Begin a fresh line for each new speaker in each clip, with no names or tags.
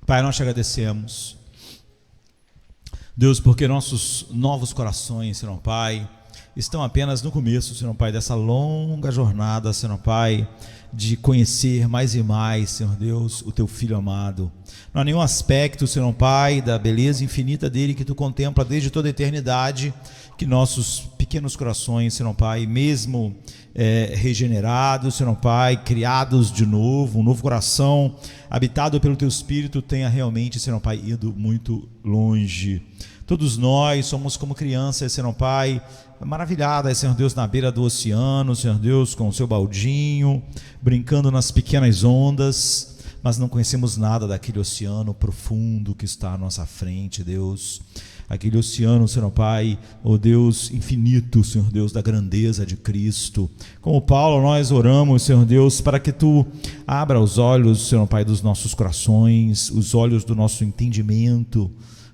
Pai, nós te agradecemos, Deus, porque nossos novos corações, Senhor Pai, estão apenas no começo, Senhor Pai, dessa longa jornada, Senhor Pai, de conhecer mais e mais, Senhor Deus, o Teu Filho amado. Não há nenhum aspecto, Senhor Pai, da beleza infinita dele que Tu contempla desde toda a eternidade, que nossos pequenos corações, Senhor Pai, mesmo regenerados, Senhor Pai, criados de novo, um novo coração, habitado pelo Teu Espírito, tenha realmente, Senhor Pai, ido muito longe. Todos nós somos como crianças, Senhor Pai, maravilhadas, Senhor Deus, na beira do oceano, Senhor Deus, com o seu baldinho, brincando nas pequenas ondas, mas não conhecemos nada daquele oceano profundo que está à nossa frente, Deus. Aquele oceano, Senhor Pai, ó Deus infinito, Senhor Deus, da grandeza de Cristo. Como Paulo, nós oramos, Senhor Deus, para que Tu abra os olhos, Senhor Pai, dos nossos corações, os olhos do nosso entendimento,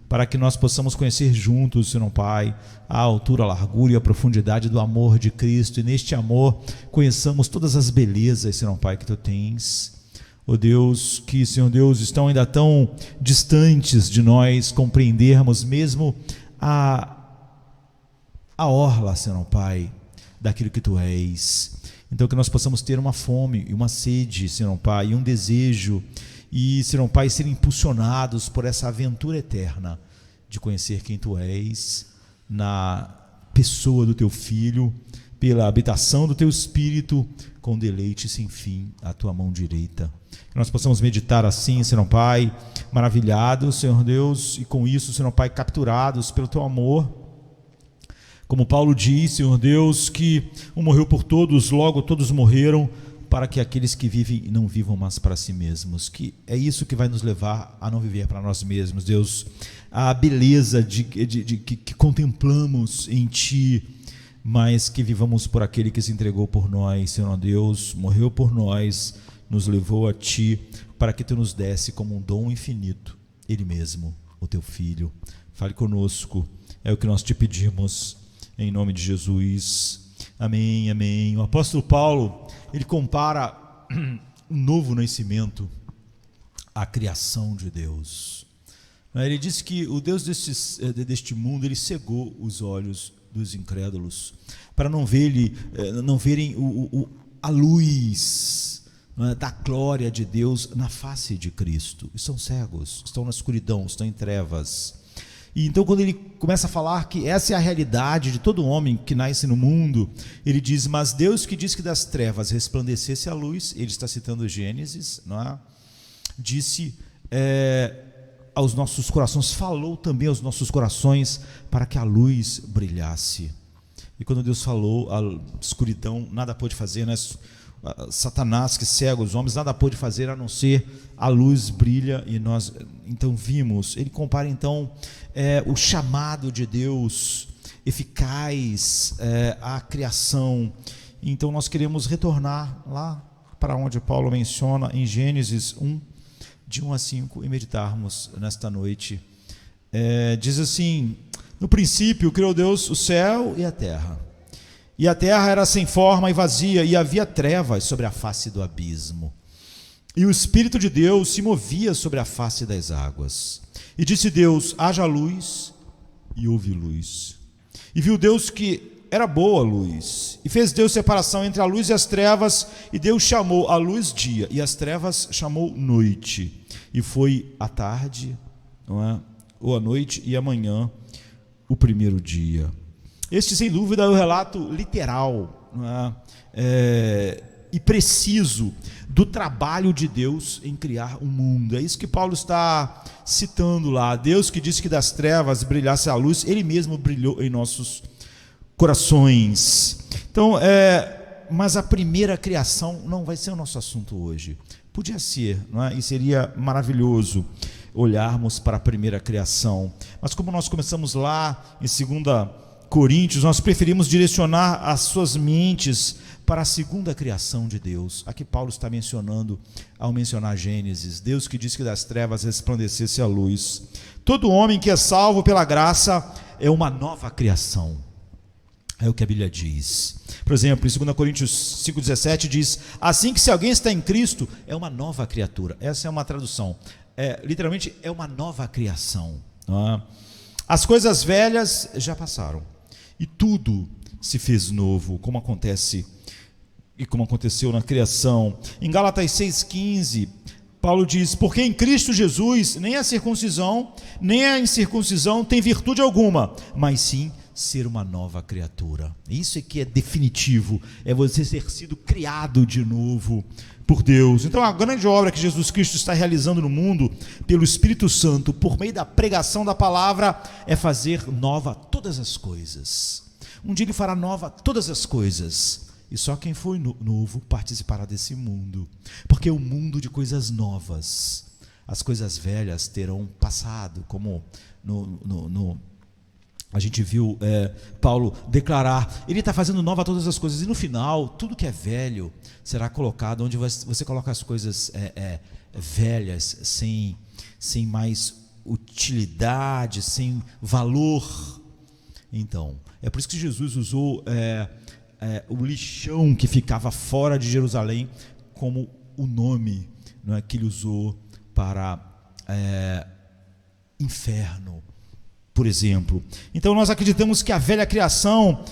para que nós possamos conhecer juntos, Senhor Pai, a altura, a largura e a profundidade do amor de Cristo, e neste amor conheçamos todas as belezas, Senhor Pai, que Tu tens. Ó Deus, que, Senhor Deus, estão ainda tão distantes de nós compreendermos mesmo a orla, Senhor Pai, daquilo que Tu és. Então que nós possamos ter uma fome e uma sede, Senhor Pai, e um desejo, e, Senhor Pai, ser impulsionados por essa aventura eterna de conhecer quem Tu és, na pessoa do Teu Filho, pela habitação do Teu Espírito, com deleite sem fim à Tua mão direita. Que nós possamos meditar assim, Senhor Pai, maravilhados, Senhor Deus, e com isso, Senhor Pai, capturados pelo Teu amor. Como Paulo diz, Senhor Deus, que um morreu por todos, logo todos morreram, para que aqueles que vivem não vivam mais para si mesmos, que é isso que vai nos levar a não viver para nós mesmos, Deus, a beleza que contemplamos em Ti, mas que vivamos por aquele que se entregou por nós, Senhor Deus, morreu por nós, nos levou a Ti, para que Tu nos desse como um dom infinito, Ele mesmo, o Teu Filho. Fale conosco, é o que nós Te pedimos, em nome de Jesus. Amém, amém. O apóstolo Paulo, ele compara um novo nascimento à criação de Deus. Ele diz que o Deus deste mundo, ele cegou os olhos dos incrédulos, para não verem a luz da glória de Deus na face de Cristo. E são cegos, estão na escuridão, estão em trevas. E então, quando ele começa a falar que essa é a realidade de todo homem que nasce no mundo, ele diz: mas Deus, que diz que das trevas resplandecesse a luz, ele está citando Gênesis, não é? Disse aos nossos corações, falou também aos nossos corações para que a luz brilhasse. E quando Deus falou, a escuridão nada pôde fazer, né? Satanás, que cega os homens, nada pôde fazer a não ser a luz brilha, e nós então vimos. Ele compara então o chamado de Deus eficaz à criação. Então nós queremos retornar lá para onde Paulo menciona em Gênesis 1, de 1 a 5, e meditarmos nesta noite. Diz assim: no princípio criou Deus o céu e a terra era sem forma e vazia, e havia trevas sobre a face do abismo, e o Espírito de Deus se movia sobre a face das águas. E disse Deus: haja luz, e houve luz. E viu Deus que era boa a luz, e fez Deus separação entre a luz e as trevas, e Deus chamou a luz dia, e as trevas chamou noite. E foi a tarde, não é? Ou a noite, e amanhã o primeiro dia. Este, sem dúvida, é o relato literal, não é? E preciso do trabalho de Deus em criar o mundo. É isso que Paulo está citando lá. Deus, que disse que das trevas brilhasse a luz, Ele mesmo brilhou em nossos corações. Então, mas a primeira criação não vai ser o nosso assunto hoje. Podia ser, não é? E seria maravilhoso olharmos para a primeira criação. Mas como nós começamos lá em 2 Coríntios, nós preferimos direcionar as suas mentes para a segunda criação de Deus. Aqui Paulo está mencionando, ao mencionar Gênesis, Deus que diz que das trevas resplandecesse a luz. Todo homem que é salvo pela graça é uma nova criação. É o que a Bíblia diz. Por exemplo, em 2 Coríntios 5,17 diz: assim que se alguém está em Cristo, é uma nova criatura. Essa é uma tradução. literalmente é uma nova criação. As coisas velhas já passaram e tudo se fez novo, como acontece e como aconteceu na criação. Em Gálatas 6,15, Paulo diz: porque em Cristo Jesus nem a circuncisão nem a incircuncisão tem virtude alguma, mas sim ser uma nova criatura. Isso é que é definitivo, é você ter sido criado de novo por Deus. Então a grande obra que Jesus Cristo está realizando no mundo pelo Espírito Santo, por meio da pregação da palavra, é fazer nova todas as coisas. Um dia ele fará nova todas as coisas, e só quem foi novo participará desse mundo, porque é um mundo de coisas novas. As coisas velhas terão passado, como a gente viu Paulo declarar, ele está fazendo nova todas as coisas, e no final, tudo que é velho será colocado, onde você coloca as coisas velhas, sem mais utilidade, sem valor. Então, é por isso que Jesus usou o lixão que ficava fora de Jerusalém como o nome, não é, que ele usou para inferno, por exemplo. Então nós acreditamos que a velha criação,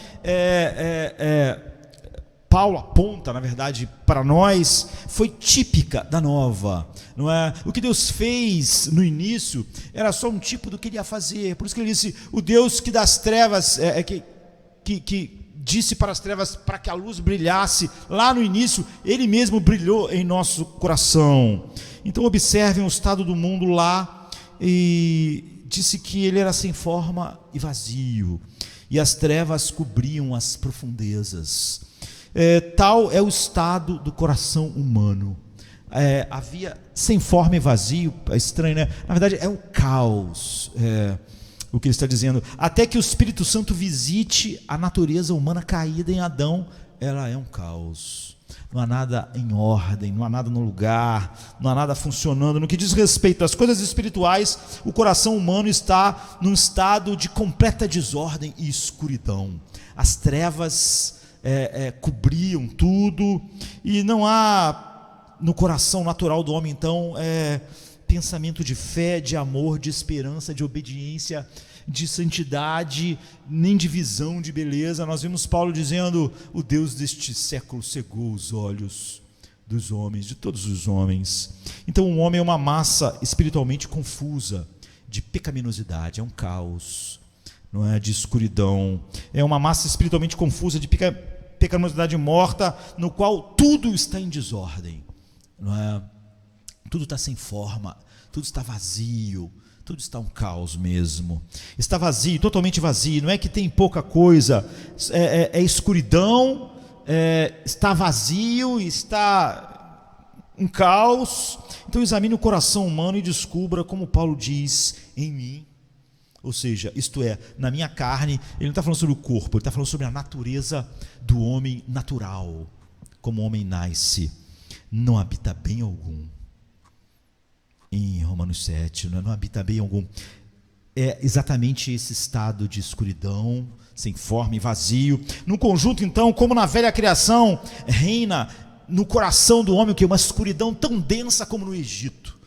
Paulo aponta, na verdade, para nós, foi típica da nova, não é? O que Deus fez no início era só um tipo do que ele ia fazer. Por isso que ele disse: o Deus que das trevas, que disse para as trevas para que a luz brilhasse, lá no início, ele mesmo brilhou em nosso coração. Então observem o estado do mundo lá, e disse que ele era sem forma e vazio, e as trevas cobriam as profundezas. Tal é o estado do coração humano. Havia sem forma e vazio, é estranho, né? Na verdade é o caos, o que ele está dizendo, até que o Espírito Santo visite a natureza humana caída em Adão. Ela é um caos, não há nada em ordem, não há nada no lugar, não há nada funcionando. No que diz respeito às coisas espirituais, o coração humano está num estado de completa desordem e escuridão. As trevas cobriam tudo, e não há no coração natural do homem, então, pensamento de fé, de amor, de esperança, de obediência, de santidade, nem de visão, de beleza. Nós vimos Paulo dizendo: o Deus deste século cegou os olhos dos homens, de todos os homens. Então o homem é uma massa espiritualmente confusa, de pecaminosidade, é um caos, não é, de escuridão, é uma massa espiritualmente confusa, de pecaminosidade morta, no qual tudo está em desordem, não é? Tudo está sem forma, tudo está vazio, tudo está um caos mesmo. Está vazio, totalmente vazio. Não é que tem pouca coisa, é escuridão, está vazio, está um caos. Então examine o coração humano e descubra, como Paulo diz, em mim. Ou seja, isto é, na minha carne. Ele não está falando sobre o corpo, ele está falando sobre a natureza do homem natural. Como o homem nasce, não habita bem algum. Em Romanos 7, não habita bem algum. É exatamente esse estado de escuridão, sem forma e vazio. No conjunto, então, como na velha criação, reina no coração do homem o que? Uma escuridão tão densa como no Egito,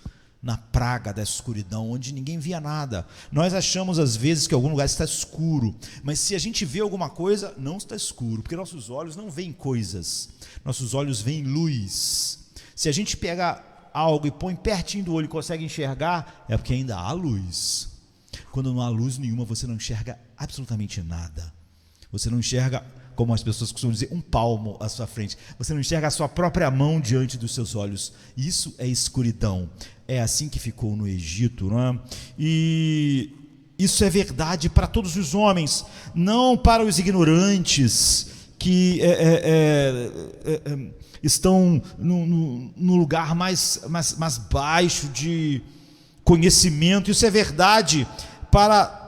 na praga da escuridão, onde ninguém via nada. Nós achamos às vezes que algum lugar está escuro, mas se a gente vê alguma coisa, não está escuro, porque nossos olhos não veem coisas, nossos olhos veem luz. Se a gente pega algo e põe pertinho do olho e consegue enxergar, é porque ainda há luz. Quando não há luz nenhuma, você não enxerga absolutamente nada. Você não enxerga, como as pessoas costumam dizer, um palmo à sua frente. Você não enxerga a sua própria mão diante dos seus olhos. Isso é escuridão. É assim que ficou no Egito, não é? E isso é verdade para todos os homens, não para os ignorantes que estão no lugar mais baixo de conhecimento. Isso é verdade para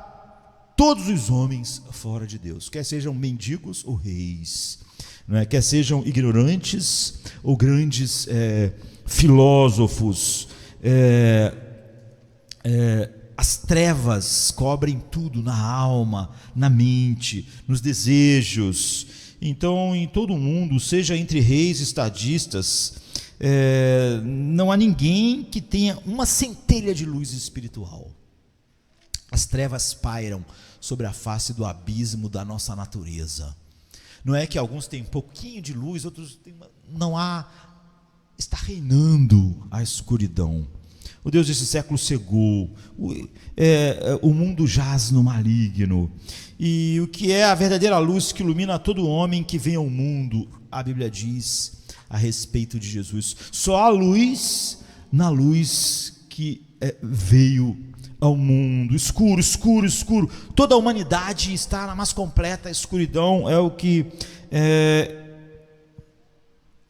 todos os homens fora de Deus, quer sejam mendigos ou reis, não é? Quer sejam ignorantes ou grandes filósofos. As trevas cobrem tudo na alma, na mente, nos desejos. Então, em todo o mundo, seja entre reis e estadistas, não há ninguém que tenha uma centelha de luz espiritual. As trevas pairam sobre a face do abismo da nossa natureza. Não é que alguns têm um pouquinho de luz, outros têm não há, está reinando a escuridão. O Deus desse século cegou, o mundo jaz no maligno. E o que é a verdadeira luz que ilumina todo homem que vem ao mundo? A Bíblia diz a respeito de Jesus: só há luz na luz que veio ao mundo. Escuro, escuro, escuro. Toda a humanidade está na mais completa escuridão, é o que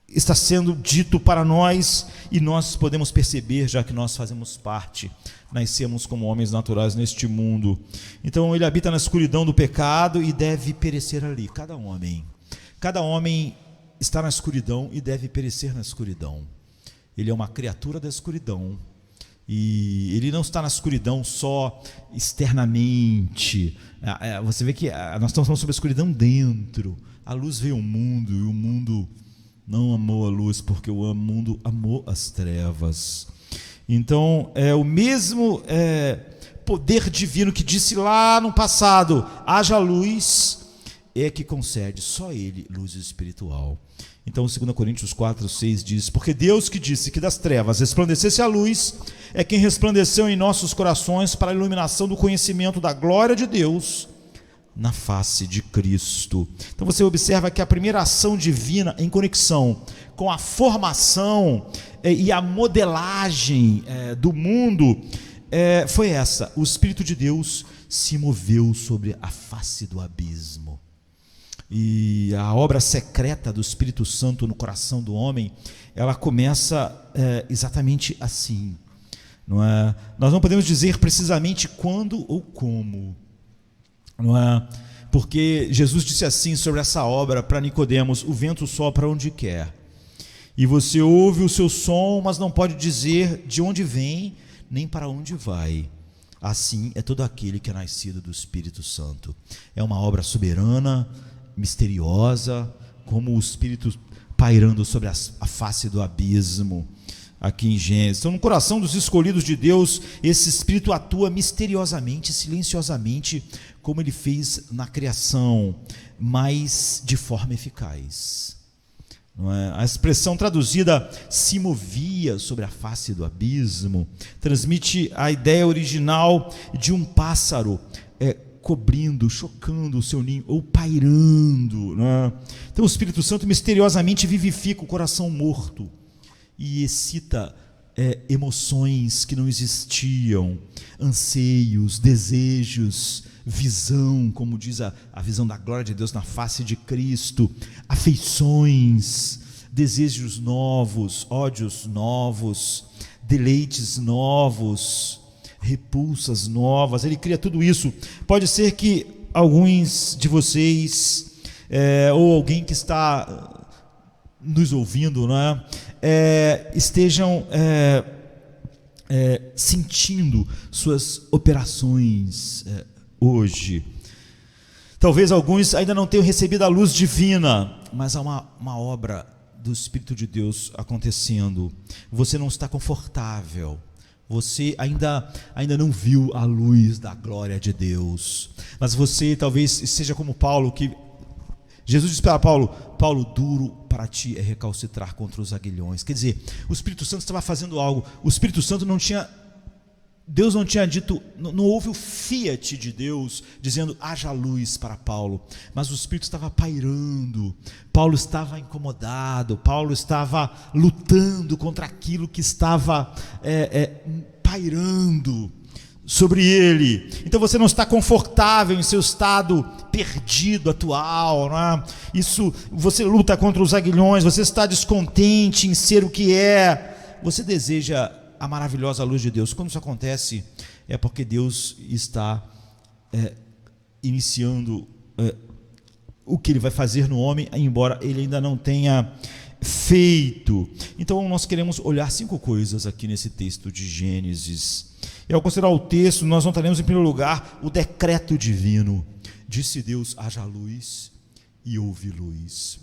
está sendo dito para nós, e nós podemos perceber, já que nós fazemos parte, nascemos como homens naturais neste mundo. Então ele habita na escuridão do pecado e deve perecer ali. Cada homem está na escuridão e deve perecer na escuridão. Ele é uma criatura da escuridão, e ele não está na escuridão só externamente. Você vê que nós estamos falando sobre a escuridão dentro. A luz veio ao mundo, e o mundo não amou a luz, porque o mundo amou as trevas. Então, o mesmo poder divino que disse lá no passado: haja luz, é que concede, só ele, luz espiritual. Então, 2 Coríntios 4:6 diz: porque Deus, que disse que das trevas resplandecesse a luz, é quem resplandeceu em nossos corações para a iluminação do conhecimento da glória de Deus na face de Cristo. Então você observa que a primeira ação divina em conexão com a formação e a modelagem do mundo foi essa: o Espírito de Deus se moveu sobre a face do abismo. E a obra secreta do Espírito Santo no coração do homem, ela começa exatamente assim, não é? Nós não podemos dizer precisamente quando ou como, não é? Porque Jesus disse assim sobre essa obra para Nicodemos: o vento sopra onde quer, e você ouve o seu som, mas não pode dizer de onde vem, nem para onde vai. Assim é todo aquele que é nascido do Espírito Santo. É uma obra soberana, misteriosa, como o Espírito pairando sobre a face do abismo, aqui em Gênesis. Então, no coração dos escolhidos de Deus, esse Espírito atua misteriosamente, silenciosamente, como ele fez na criação, mas de forma eficaz. Não é? A expressão traduzida "se movia sobre a face do abismo" transmite a ideia original de um pássaro cobrindo, chocando o seu ninho, ou pairando, né? Então o Espírito Santo misteriosamente vivifica o coração morto e excita emoções que não existiam, anseios, desejos, visão, como diz a visão da glória de Deus na face de Cristo, afeições, desejos novos, ódios novos, deleites novos, repulsas novas. Ele cria tudo isso. Pode ser que alguns de vocês, ou alguém que está nos ouvindo, né, estejam sentindo suas operações hoje. Talvez alguns ainda não tenham recebido a luz divina, mas há uma obra do Espírito de Deus acontecendo. Você não está confortável, você ainda não viu a luz da glória de Deus, mas você talvez seja como Paulo, que Jesus disse para Paulo: Paulo, duro para ti é recalcitrar contra os aguilhões. Quer dizer, o Espírito Santo estava fazendo algo. O Espírito Santo Deus não tinha dito, não houve o fiat de Deus dizendo haja luz para Paulo, mas o Espírito estava pairando. Paulo estava incomodado, Paulo estava lutando contra aquilo que estava pairando sobre ele. Então você não está confortável em seu estado perdido atual, não é? Isso, você luta contra os aguilhões, você está descontente em ser o que é, você deseja a maravilhosa luz de Deus. Quando isso acontece, é porque Deus está iniciando o que ele vai fazer no homem, embora ele ainda não tenha feito. Então nós queremos olhar 5 coisas aqui nesse texto de Gênesis. E ao considerar o texto, nós notaremos em primeiro lugar o decreto divino. Disse Deus: haja luz, e houve luz.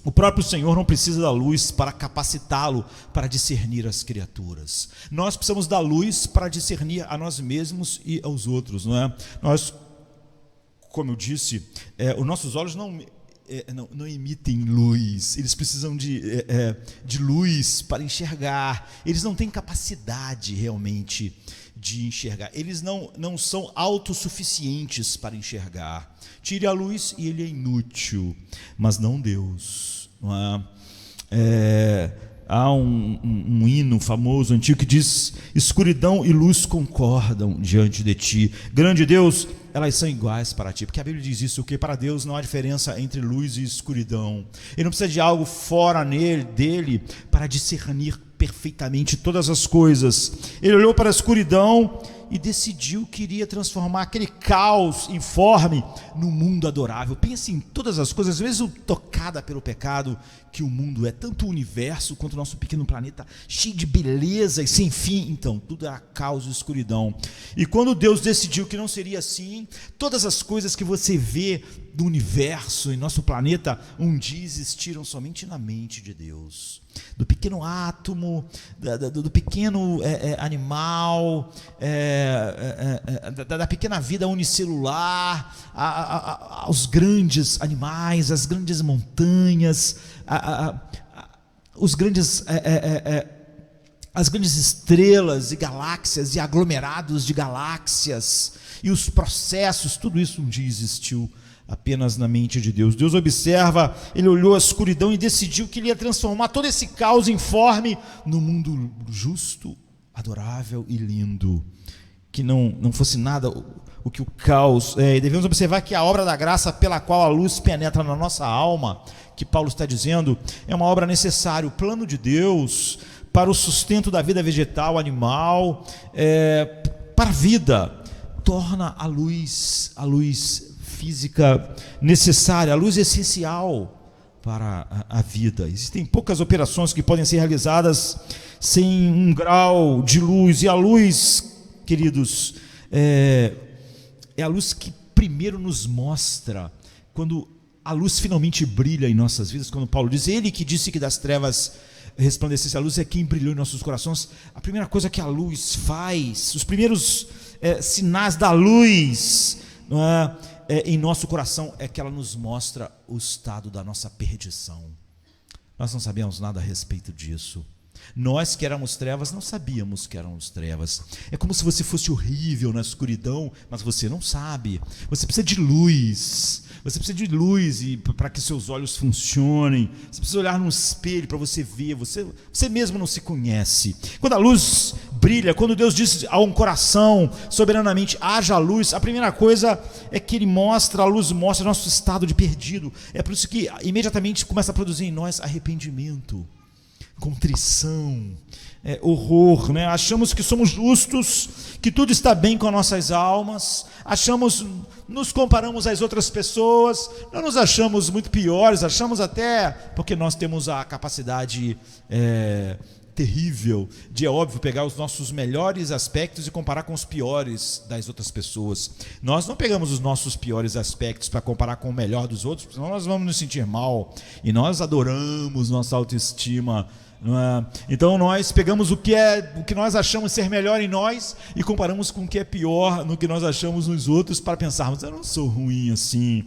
O próprio Senhor não precisa da luz para capacitá-lo para discernir as criaturas. Nós precisamos da luz para discernir a nós mesmos e aos outros, não é? Nós, como eu disse, os nossos olhos não emitem luz, eles precisam de luz para enxergar, eles não têm capacidade realmente de enxergar, eles não são autossuficientes para enxergar. Tire a luz e ele é inútil, mas não Deus. Não é? Há um hino famoso, antigo, que diz: escuridão e luz concordam diante de ti. Grande Deus, elas são iguais para ti. Porque a Bíblia diz isso, que para Deus não há diferença entre luz e escuridão. Ele não precisa de algo fora dele para discernir perfeitamente todas as coisas. Ele olhou para a escuridão e decidiu que iria transformar aquele caos informe no mundo adorável. Pense em todas as coisas, às vezes tocada pelo pecado que o mundo é, tanto o universo quanto o nosso pequeno planeta, cheio de beleza e sem fim. Então, tudo era caos e escuridão. E quando Deus decidiu que não seria assim, todas as coisas que você vê do universo e nosso planeta um dia existiram somente na mente de Deus. Do pequeno átomo, do pequeno animal, da pequena vida unicelular, aos grandes animais, as grandes montanhas, as grandes estrelas e galáxias e aglomerados de galáxias e os processos, tudo isso um dia existiu apenas na mente de Deus. Deus observa, ele olhou a escuridão e decidiu que ele ia transformar todo esse caos informe no mundo justo, adorável e lindo, que não fosse nada o que o caos e devemos observar que a obra da graça pela qual a luz penetra na nossa alma, que Paulo está dizendo, é uma obra necessária. O plano de Deus para o sustento da vida vegetal, animal, para a vida, torna a luz física necessária, a luz essencial para a vida. Existem poucas operações que podem ser realizadas sem um grau de luz, e a luz, queridos, é a luz que primeiro nos mostra, quando a luz finalmente brilha em nossas vidas, quando Paulo diz, ele que disse que das trevas resplandecesse a luz, é quem brilhou em nossos corações. A primeira coisa que a luz faz, os primeiros sinais da luz, não em nosso coração, é que ela nos mostra o estado da nossa perdição. Nós não sabíamos nada a respeito disso. Nós que éramos trevas não sabíamos que éramos trevas. É como se você fosse horrível na escuridão, mas você não sabe. Você precisa de luz. Você precisa de luz para que seus olhos funcionem. Você precisa olhar num espelho para você ver. Você mesmo não se conhece. Quando a luz brilha, quando Deus diz a um coração soberanamente, haja luz, a primeira coisa é que a luz mostra nosso estado de perdido. É por isso que imediatamente começa a produzir em nós arrependimento, contrição, horror, né? Achamos que somos justos, que tudo está bem com nossas almas, nos comparamos às outras pessoas, não nos achamos muito piores, achamos até, porque nós temos a capacidade terrível de, é óbvio, pegar os nossos melhores aspectos e comparar com os piores das outras pessoas. Nós não pegamos os nossos piores aspectos para comparar com o melhor dos outros, senão nós vamos nos sentir mal, e nós adoramos nossa autoestima. Então nós pegamos o que nós achamos ser melhor em nós e comparamos com o que é pior no que nós achamos nos outros, para pensarmos, eu não sou ruim assim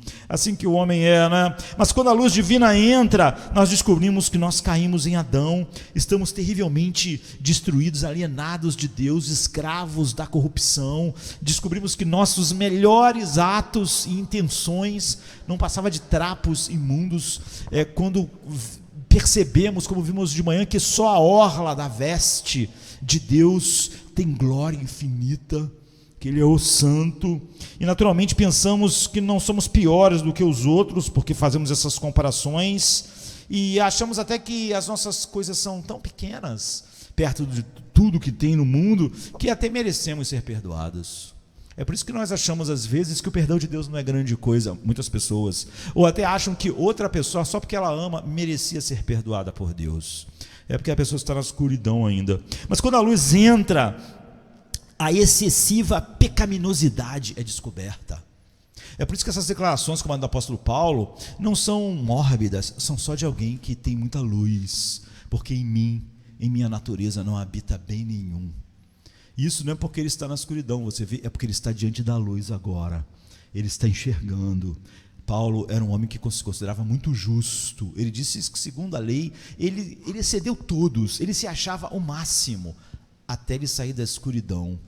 que o homem é, né? Mas quando a luz divina entra, nós descobrimos que nós caímos em Adão, estamos terrivelmente destruídos, alienados de Deus, escravos da corrupção. Descobrimos que nossos melhores atos e intenções não passavam de trapos imundos, quando percebemos, como vimos de manhã, que só a orla da veste de Deus tem glória infinita, que Ele é o santo, e naturalmente pensamos que não somos piores do que os outros, porque fazemos essas comparações, e achamos até que as nossas coisas são tão pequenas, perto de tudo que tem no mundo, que até merecemos ser perdoados. É por isso que nós achamos às vezes que o perdão de Deus não é grande coisa, muitas pessoas, ou até acham que outra pessoa, só porque ela ama, merecia ser perdoada por Deus. É porque a pessoa está na escuridão ainda. Mas quando a luz entra, a excessiva pecaminosidade é descoberta. É por isso que essas declarações, como a do apóstolo Paulo, não são mórbidas, são só de alguém que tem muita luz, porque em mim, em minha natureza, não habita bem nenhum. Isso não é porque ele está na escuridão, você vê, é porque ele está diante da luz agora, ele está enxergando. Paulo era um homem que se considerava muito justo, ele disse que segundo a lei, ele excedeu todos, ele se achava o máximo, até ele sair da escuridão.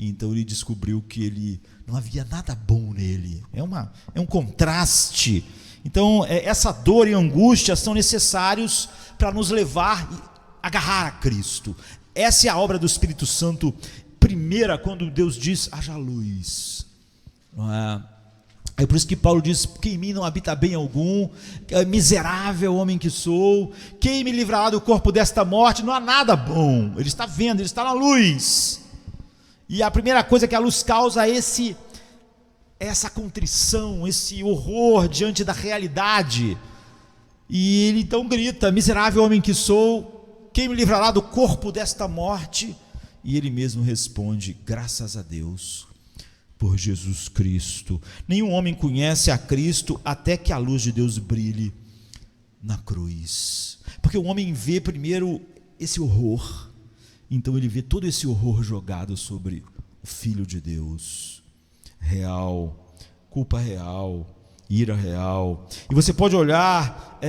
Então ele descobriu que ele não havia nada bom nele. É um contraste. Então essa dor e angústia são necessários para nos levar a agarrar a Cristo. Essa é a obra do Espírito Santo primeira, quando Deus diz haja luz. É por isso que Paulo diz que em mim não habita bem algum, miserável homem que sou, quem me livrará do corpo desta morte? Não há nada bom. Ele está vendo, ele está na luz. E a primeira coisa que a luz causa é essa contrição, esse horror diante da realidade. E ele então grita: miserável homem que sou, quem me livrará do corpo desta morte? E ele mesmo responde: graças a Deus, por Jesus Cristo. Nenhum homem conhece a Cristo até que a luz de Deus brilhe na cruz. Porque o homem vê primeiro esse horror, então ele vê todo esse horror jogado sobre o Filho de Deus, real, culpa real, ira real. E você pode olhar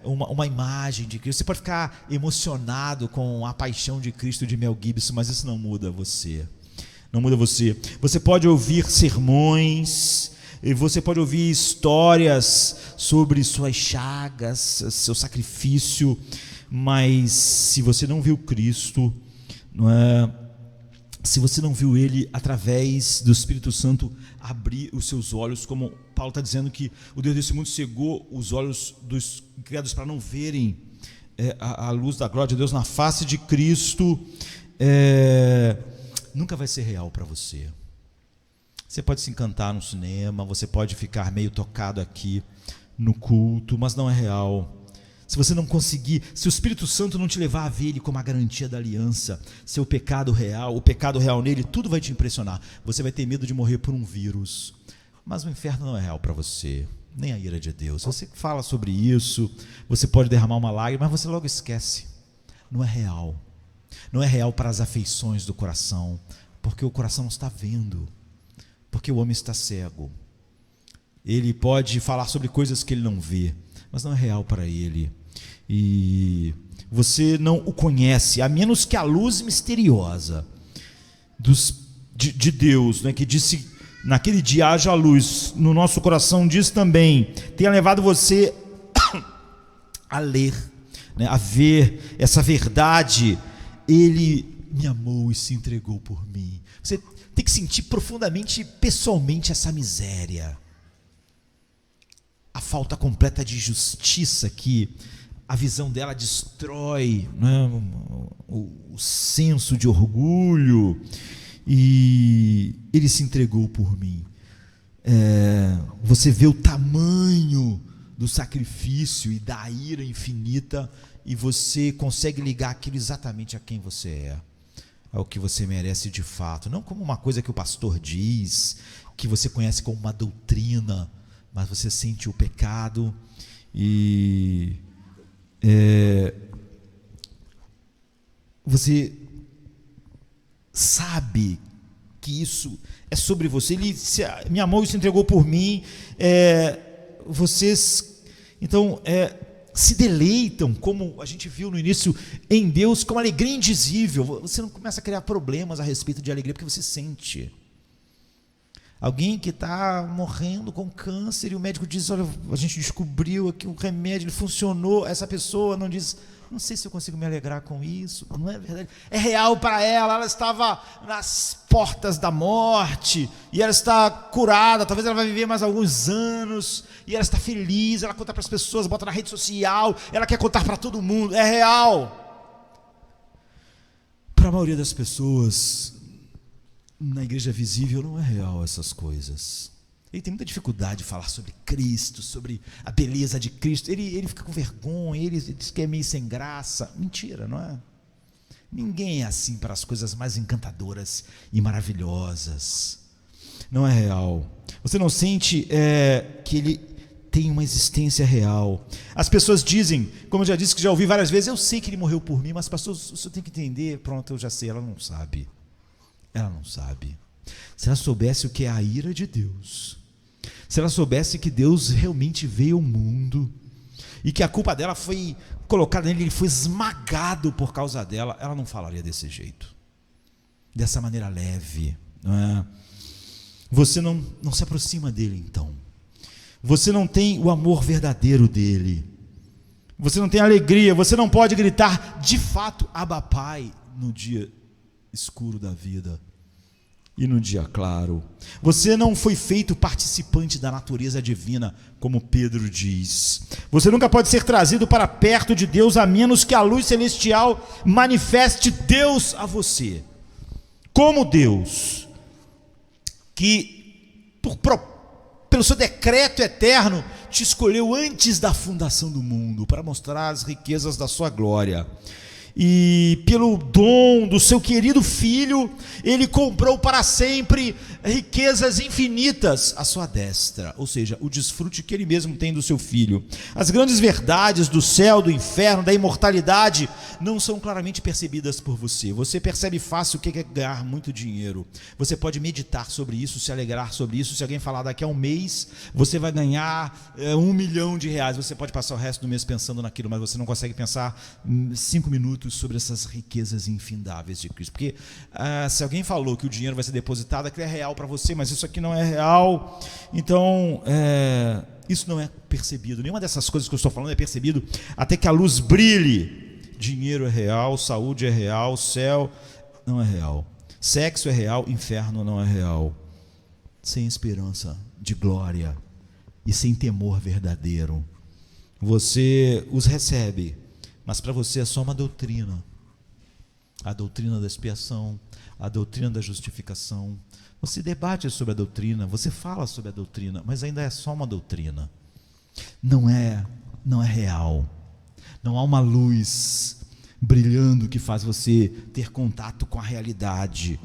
uma imagem de Cristo, você pode ficar emocionado com a paixão de Cristo de Mel Gibson, mas isso não muda você. Não muda você. Você pode ouvir sermões, e você pode ouvir histórias sobre suas chagas, seu sacrifício, mas se você não viu Cristo, se você não viu Ele através do Espírito Santo abrir os seus olhos, como Paulo está dizendo que o Deus desse mundo cegou os olhos dos criados para não verem a luz da glória de Deus na face de Cristo, nunca vai ser real para você. Você pode se encantar no cinema, você pode ficar meio tocado aqui no culto, mas não é real. Se você não conseguir, se o Espírito Santo não te levar a ver Ele como a garantia da aliança, seu pecado real, o pecado real nele, tudo vai te impressionar. Você vai ter medo de morrer por um vírus, mas o inferno não é real para você, nem a ira de Deus. Você fala sobre isso, você pode derramar uma lágrima, mas você logo esquece. Não é real. Não é real para as afeições do coração, porque o coração não está vendo, porque o homem está cego. Ele pode falar sobre coisas que ele não vê, mas não é real para ele. E você não o conhece, a menos que a luz misteriosa de Deus, que disse naquele dia haja luz, no nosso coração diz também, tenha levado você a ler, a ver essa verdade. Ele me amou e se entregou por mim. Você tem que sentir profundamente, pessoalmente, essa miséria, a falta completa de justiça que a visão dela destrói, o senso de orgulho. E ele se entregou por mim. Você vê o tamanho do sacrifício e da ira infinita, e você consegue ligar aquilo exatamente a quem você é, ao que você merece de fato, não como uma coisa que o pastor diz, que você conhece como uma doutrina, mas você sente o pecado e você sabe que isso é sobre você. Ele me amou e se entregou por mim. Vocês então se deleitam, como a gente viu no início, em Deus com alegria indizível. Você não começa a criar problemas a respeito de alegria, porque você sente. Alguém que está morrendo com câncer e o médico diz, olha, a gente descobriu aqui o remédio, ele funcionou. Essa pessoa não diz, não sei se eu consigo me alegrar com isso. Não é verdade, é real para ela. Ela estava nas portas da morte e ela está curada, talvez ela vai viver mais alguns anos e ela está feliz, ela conta para as pessoas, bota na rede social, ela quer contar para todo mundo. É real. Para a maioria das pessoas na igreja visível não é real essas coisas. Ele tem muita dificuldade de falar sobre Cristo, sobre a beleza de Cristo. Ele fica com vergonha, ele diz que é meio sem graça. Mentira, não é? Ninguém é assim para as coisas mais encantadoras e maravilhosas. Não é real. Você não sente que ele tem uma existência real. As pessoas dizem, como eu já disse, que já ouvi várias vezes, eu sei que ele morreu por mim, mas pastor, o senhor tem que entender. Pronto, eu já sei. Ela não sabe. Ela não sabe. Se ela soubesse o que é a ira de Deus, se ela soubesse que Deus realmente veio ao mundo e que a culpa dela foi colocada nele, ele foi esmagado por causa dela, ela não falaria desse jeito, dessa maneira leve, não é? Você não se aproxima dele, então você não tem o amor verdadeiro dele, você não tem alegria, você não pode gritar de fato Abba Pai no dia escuro da vida e no dia claro. Você não foi feito participante da natureza divina, como Pedro diz. Você nunca pode ser trazido para perto de Deus a menos que a luz celestial manifeste Deus a você. Como Deus, que pelo seu decreto eterno te escolheu antes da fundação do mundo para mostrar as riquezas da sua glória. E pelo dom do seu querido Filho, ele comprou para sempre riquezas infinitas à sua destra, ou seja, o desfrute que ele mesmo tem do seu Filho. As grandes verdades do céu, do inferno, da imortalidade não são claramente percebidas por você. Você percebe fácil o que é ganhar muito dinheiro. Você pode meditar sobre isso, se alegrar sobre isso. Se alguém falar daqui a um mês você vai ganhar R$1 milhão, você pode passar o resto do mês pensando naquilo, mas você não consegue pensar 5 minutos sobre essas riquezas infindáveis de Cristo. Porque se alguém falou que o dinheiro vai ser depositado, aquilo é real para você, mas isso aqui não é real. Então isso não é percebido. Nenhuma dessas coisas que eu estou falando é percebido até que a luz brilhe. Dinheiro é real, saúde é real, céu não é real, sexo é real, inferno não é real. Sem esperança de glória e sem temor verdadeiro, você os recebe, mas para você é só uma doutrina. A doutrina da expiação, a doutrina da justificação. Você debate sobre a doutrina, você fala sobre a doutrina, mas ainda é só uma doutrina. Não é real. Não há uma luz brilhando que faz você ter contato com a realidade.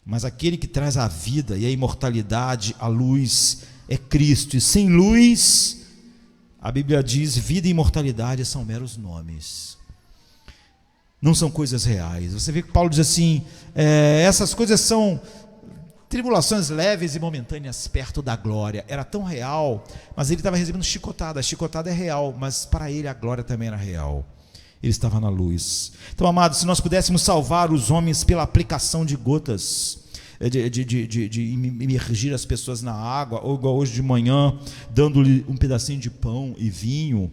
Mas aquele que traz a vida e a imortalidade, a luz, é Cristo. E sem luz, a Bíblia diz, vida e imortalidade são meros nomes. Não são coisas reais. Você vê que Paulo diz assim, essas coisas são tribulações leves e momentâneas perto da glória. Era tão real, mas ele estava recebendo chicotada. A chicotada é real, mas para ele a glória também era real. Ele estava na luz. Então, amados, se nós pudéssemos salvar os homens pela aplicação de gotas, de imergir as pessoas na água, ou igual hoje de manhã, dando-lhe um pedacinho de pão e vinho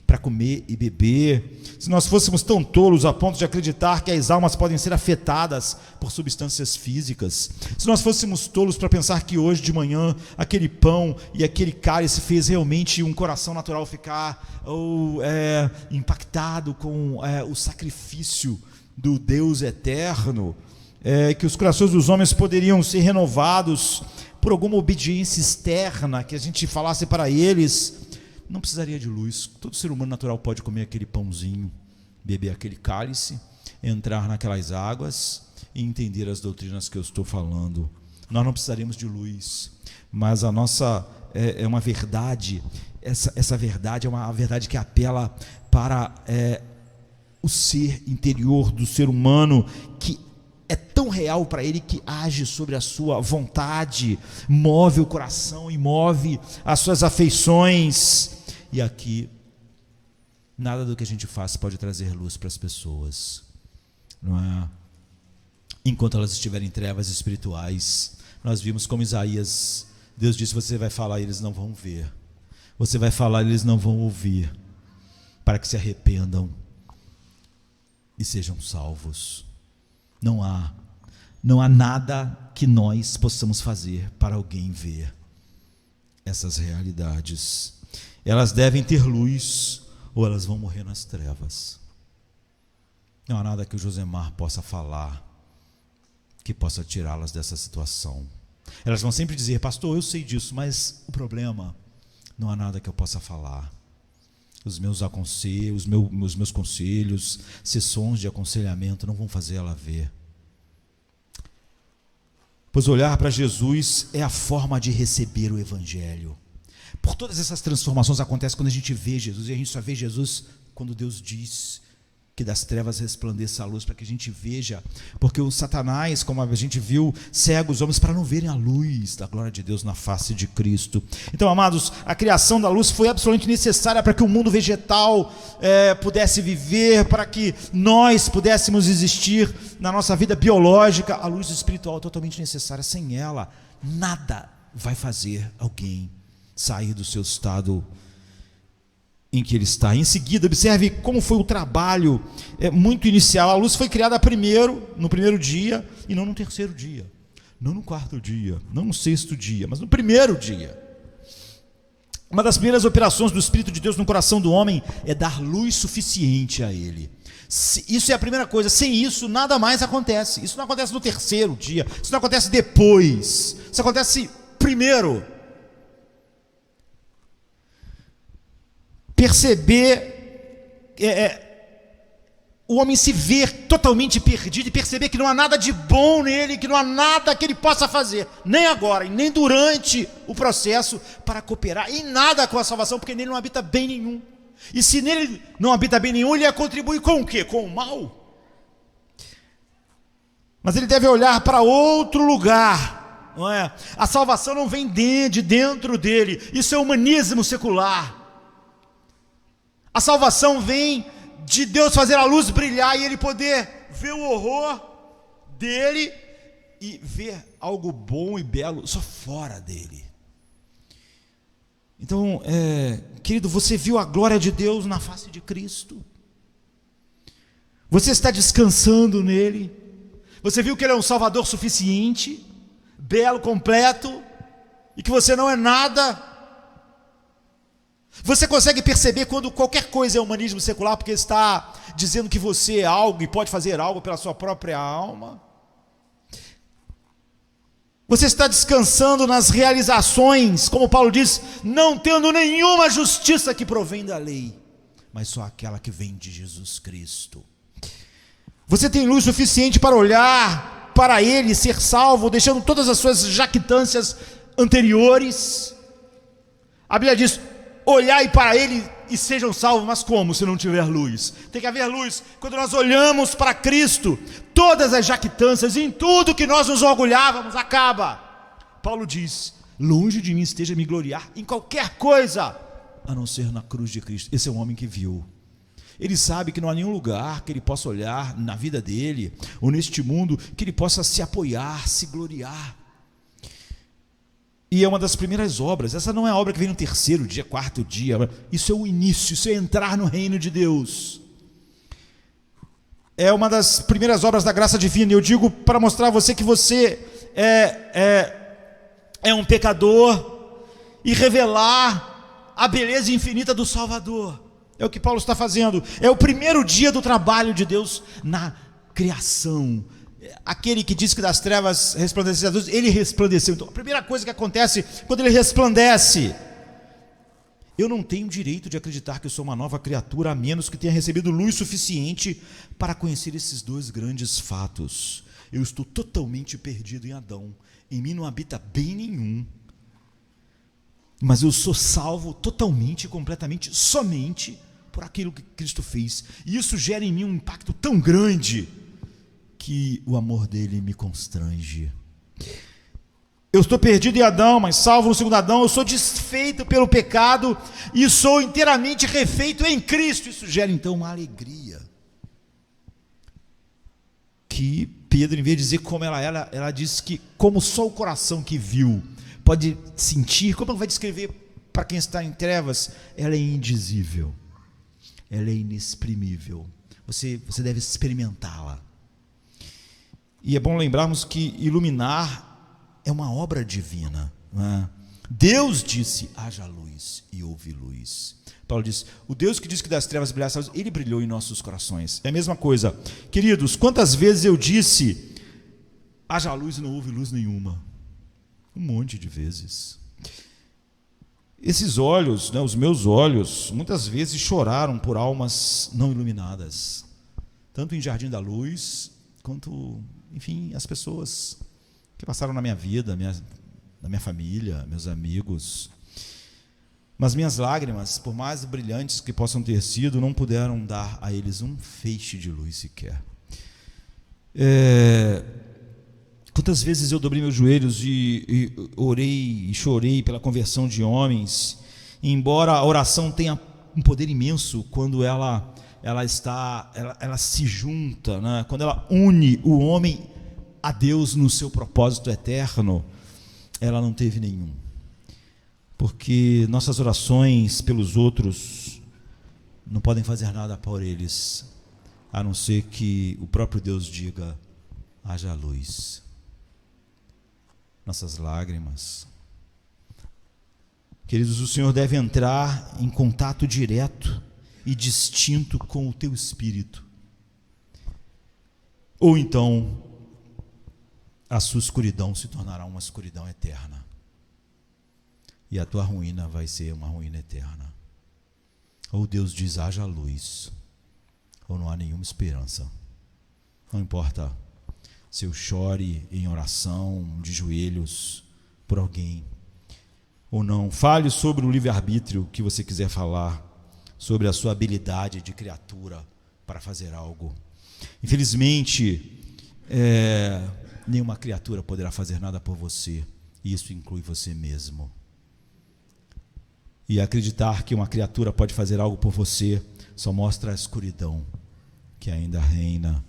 para comer e beber, se nós fôssemos tão tolos a ponto de acreditar que as almas podem ser afetadas por substâncias físicas, se nós fôssemos tolos para pensar que hoje de manhã aquele pão e aquele cálice fez realmente um coração natural ficar impactado com o sacrifício do Deus eterno, que os corações dos homens poderiam ser renovados por alguma obediência externa, que a gente falasse para eles, não precisaria de luz. Todo ser humano natural pode comer aquele pãozinho, beber aquele cálice, entrar naquelas águas e entender as doutrinas que eu estou falando. Nós não precisaríamos de luz, mas a nossa é uma verdade, essa verdade é uma verdade que apela para o ser interior do ser humano, que é tão real para ele que age sobre a sua vontade, move o coração e move as suas afeições. E aqui, nada do que a gente faz pode trazer luz para as pessoas, não é? Enquanto elas estiverem em trevas espirituais. Nós vimos como Isaías, Deus disse, você vai falar e eles não vão ver, você vai falar e eles não vão ouvir, para que se arrependam e sejam salvos. Não há nada que nós possamos fazer para alguém ver essas realidades. Elas devem ter luz ou elas vão morrer nas trevas. Não há nada que o Josemar possa falar que possa tirá-las dessa situação. Elas vão sempre dizer, pastor, eu sei disso, mas o problema, não há nada que eu possa falar. Os meus conselhos, sessões de aconselhamento não vão fazer ela ver. Pois olhar para Jesus é a forma de receber o Evangelho. Por todas essas transformações acontecem quando a gente vê Jesus, e a gente só vê Jesus quando Deus diz que das trevas resplandeça a luz, para que a gente veja, porque o Satanás, como a gente viu, cega os homens para não verem a luz da glória de Deus na face de Cristo. Então, amados, a criação da luz foi absolutamente necessária para que o mundo vegetal pudesse viver, para que nós pudéssemos existir na nossa vida biológica. A luz espiritual é totalmente necessária. Sem ela, nada vai fazer alguém sair do seu estado em que ele está. Em seguida, observe como foi o trabalho muito inicial. A luz foi criada no primeiro dia, e não no terceiro dia, não no quarto dia, não no sexto dia, mas no primeiro dia. Uma das primeiras operações do Espírito de Deus no coração do homem é dar luz suficiente a ele. Isso é a primeira coisa. Sem isso, nada mais acontece. Isso não acontece no terceiro dia, isso não acontece depois, isso acontece primeiro. Perceber, o homem se ver totalmente perdido e perceber que não há nada de bom nele, que não há nada que ele possa fazer, nem agora e nem durante o processo, para cooperar em nada com a salvação, porque nele não habita bem nenhum. E se nele não habita bem nenhum, ele ia contribuir com o quê? Com o mal? Mas ele deve olhar para outro lugar, não é? A salvação não vem de dentro dele, isso é humanismo secular. A salvação vem de Deus fazer a luz brilhar e ele poder ver o horror dele e ver algo bom e belo só fora dele. Então, querido, você viu a glória de Deus na face de Cristo? Você está descansando nele? Você viu que ele é um Salvador suficiente, belo, completo, e que você não é nada? Você consegue perceber quando qualquer coisa é humanismo secular, porque está dizendo que você é algo e pode fazer algo pela sua própria alma? Você está descansando nas realizações, como Paulo diz, não tendo nenhuma justiça que provém da lei, mas só aquela que vem de Jesus Cristo. Você tem luz suficiente para olhar para ele, ser salvo, deixando todas as suas jactâncias anteriores. A Bíblia diz: olhai para ele e sejam salvos. Mas como se não tiver luz? Tem que haver luz. Quando nós olhamos para Cristo, todas as jactâncias, em tudo que nós nos orgulhávamos, acaba. Paulo diz: longe de mim esteja me gloriar em qualquer coisa, a não ser na cruz de Cristo. Esse é um homem que viu. Ele sabe que não há nenhum lugar que ele possa olhar na vida dele, ou neste mundo, que ele possa se apoiar, se gloriar. E é uma das primeiras obras. Essa não é a obra que vem no terceiro dia, quarto dia. Isso é o início, isso é entrar no reino de Deus. É uma das primeiras obras da graça divina. Eu digo para mostrar a você que você é um pecador e revelar a beleza infinita do Salvador. É o que Paulo está fazendo. É o primeiro dia do trabalho de Deus na criação. Aquele que diz que das trevas resplandece a luz, ele resplandeceu. Então a primeira coisa que acontece quando ele resplandece: eu não tenho direito de acreditar que eu sou uma nova criatura, a menos que tenha recebido luz suficiente para conhecer esses dois grandes fatos. Eu estou totalmente perdido em Adão, em mim não habita bem nenhum, mas eu sou salvo totalmente, completamente, somente por aquilo que Cristo fez. E isso gera em mim um impacto tão grande que o amor dele me constrange. Eu estou perdido em Adão, mas salvo no segundo Adão. Eu sou desfeito pelo pecado e sou inteiramente refeito em Cristo. Isso gera então uma alegria que Pedro, em vez de dizer como ela era, ela diz que como só o coração que viu pode sentir. Como ela vai descrever para quem está em trevas? Ela é indizível, ela é inexprimível. Você deve experimentá-la. E é bom lembrarmos que iluminar é uma obra divina, não é? Deus disse: haja luz, e houve luz. Paulo diz: o Deus que diz que das trevas brilhasse a luz, ele brilhou em nossos corações. É a mesma coisa, queridos. Quantas vezes eu disse: haja luz, e não houve luz nenhuma? Um monte de vezes. Esses olhos, né, os meus olhos, muitas vezes choraram por almas não iluminadas, tanto em Jardim da Luz, quanto, enfim, as pessoas que passaram na minha vida, na minha família, meus amigos. Mas minhas lágrimas, por mais brilhantes que possam ter sido, não puderam dar a eles um feixe de luz sequer. Quantas vezes eu dobrei meus joelhos e orei e chorei pela conversão de homens, e embora a oração tenha um poder imenso quando ela se junta, né? Quando ela une o homem a Deus no seu propósito eterno, ela não teve nenhum. Porque nossas orações pelos outros não podem fazer nada por eles, a não ser que o próprio Deus diga: haja luz. Nossas lágrimas, queridos, o Senhor deve entrar em contato direto e distinto com o teu espírito, ou então a sua escuridão se tornará uma escuridão eterna, e a tua ruína vai ser uma ruína eterna. Ou Deus diz: haja luz, ou não há nenhuma esperança. Não importa se eu chore em oração, de joelhos, por alguém, ou não. Fale sobre o livre-arbítrio que você quiser falar, sobre a sua habilidade de criatura para fazer algo. Infelizmente, nenhuma criatura poderá fazer nada por você, e isso inclui você mesmo. E acreditar que uma criatura pode fazer algo por você só mostra a escuridão que ainda reina.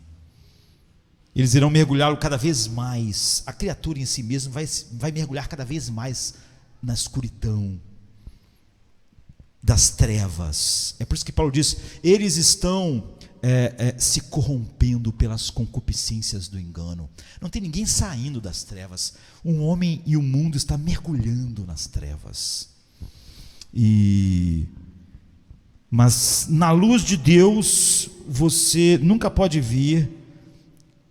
Eles irão mergulhá-lo cada vez mais, a criatura em si mesmo vai mergulhar cada vez mais na escuridão das trevas. É por isso que Paulo diz: eles estão se corrompendo pelas concupiscências do engano. Não tem ninguém saindo das trevas, um homem e o mundo está mergulhando nas trevas. Mas na luz de Deus você nunca pode vir,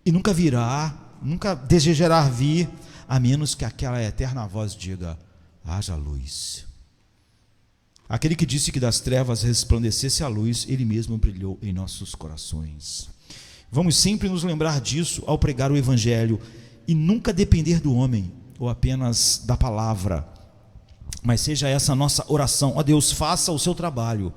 e nunca virá, nunca desejará vir, a menos que aquela eterna voz diga: haja luz. Aquele que disse que das trevas resplandecesse a luz, ele mesmo brilhou em nossos corações. Vamos sempre nos lembrar disso ao pregar o Evangelho, e nunca depender do homem, ou apenas da palavra, mas seja essa a nossa oração: ó Deus, faça o seu trabalho,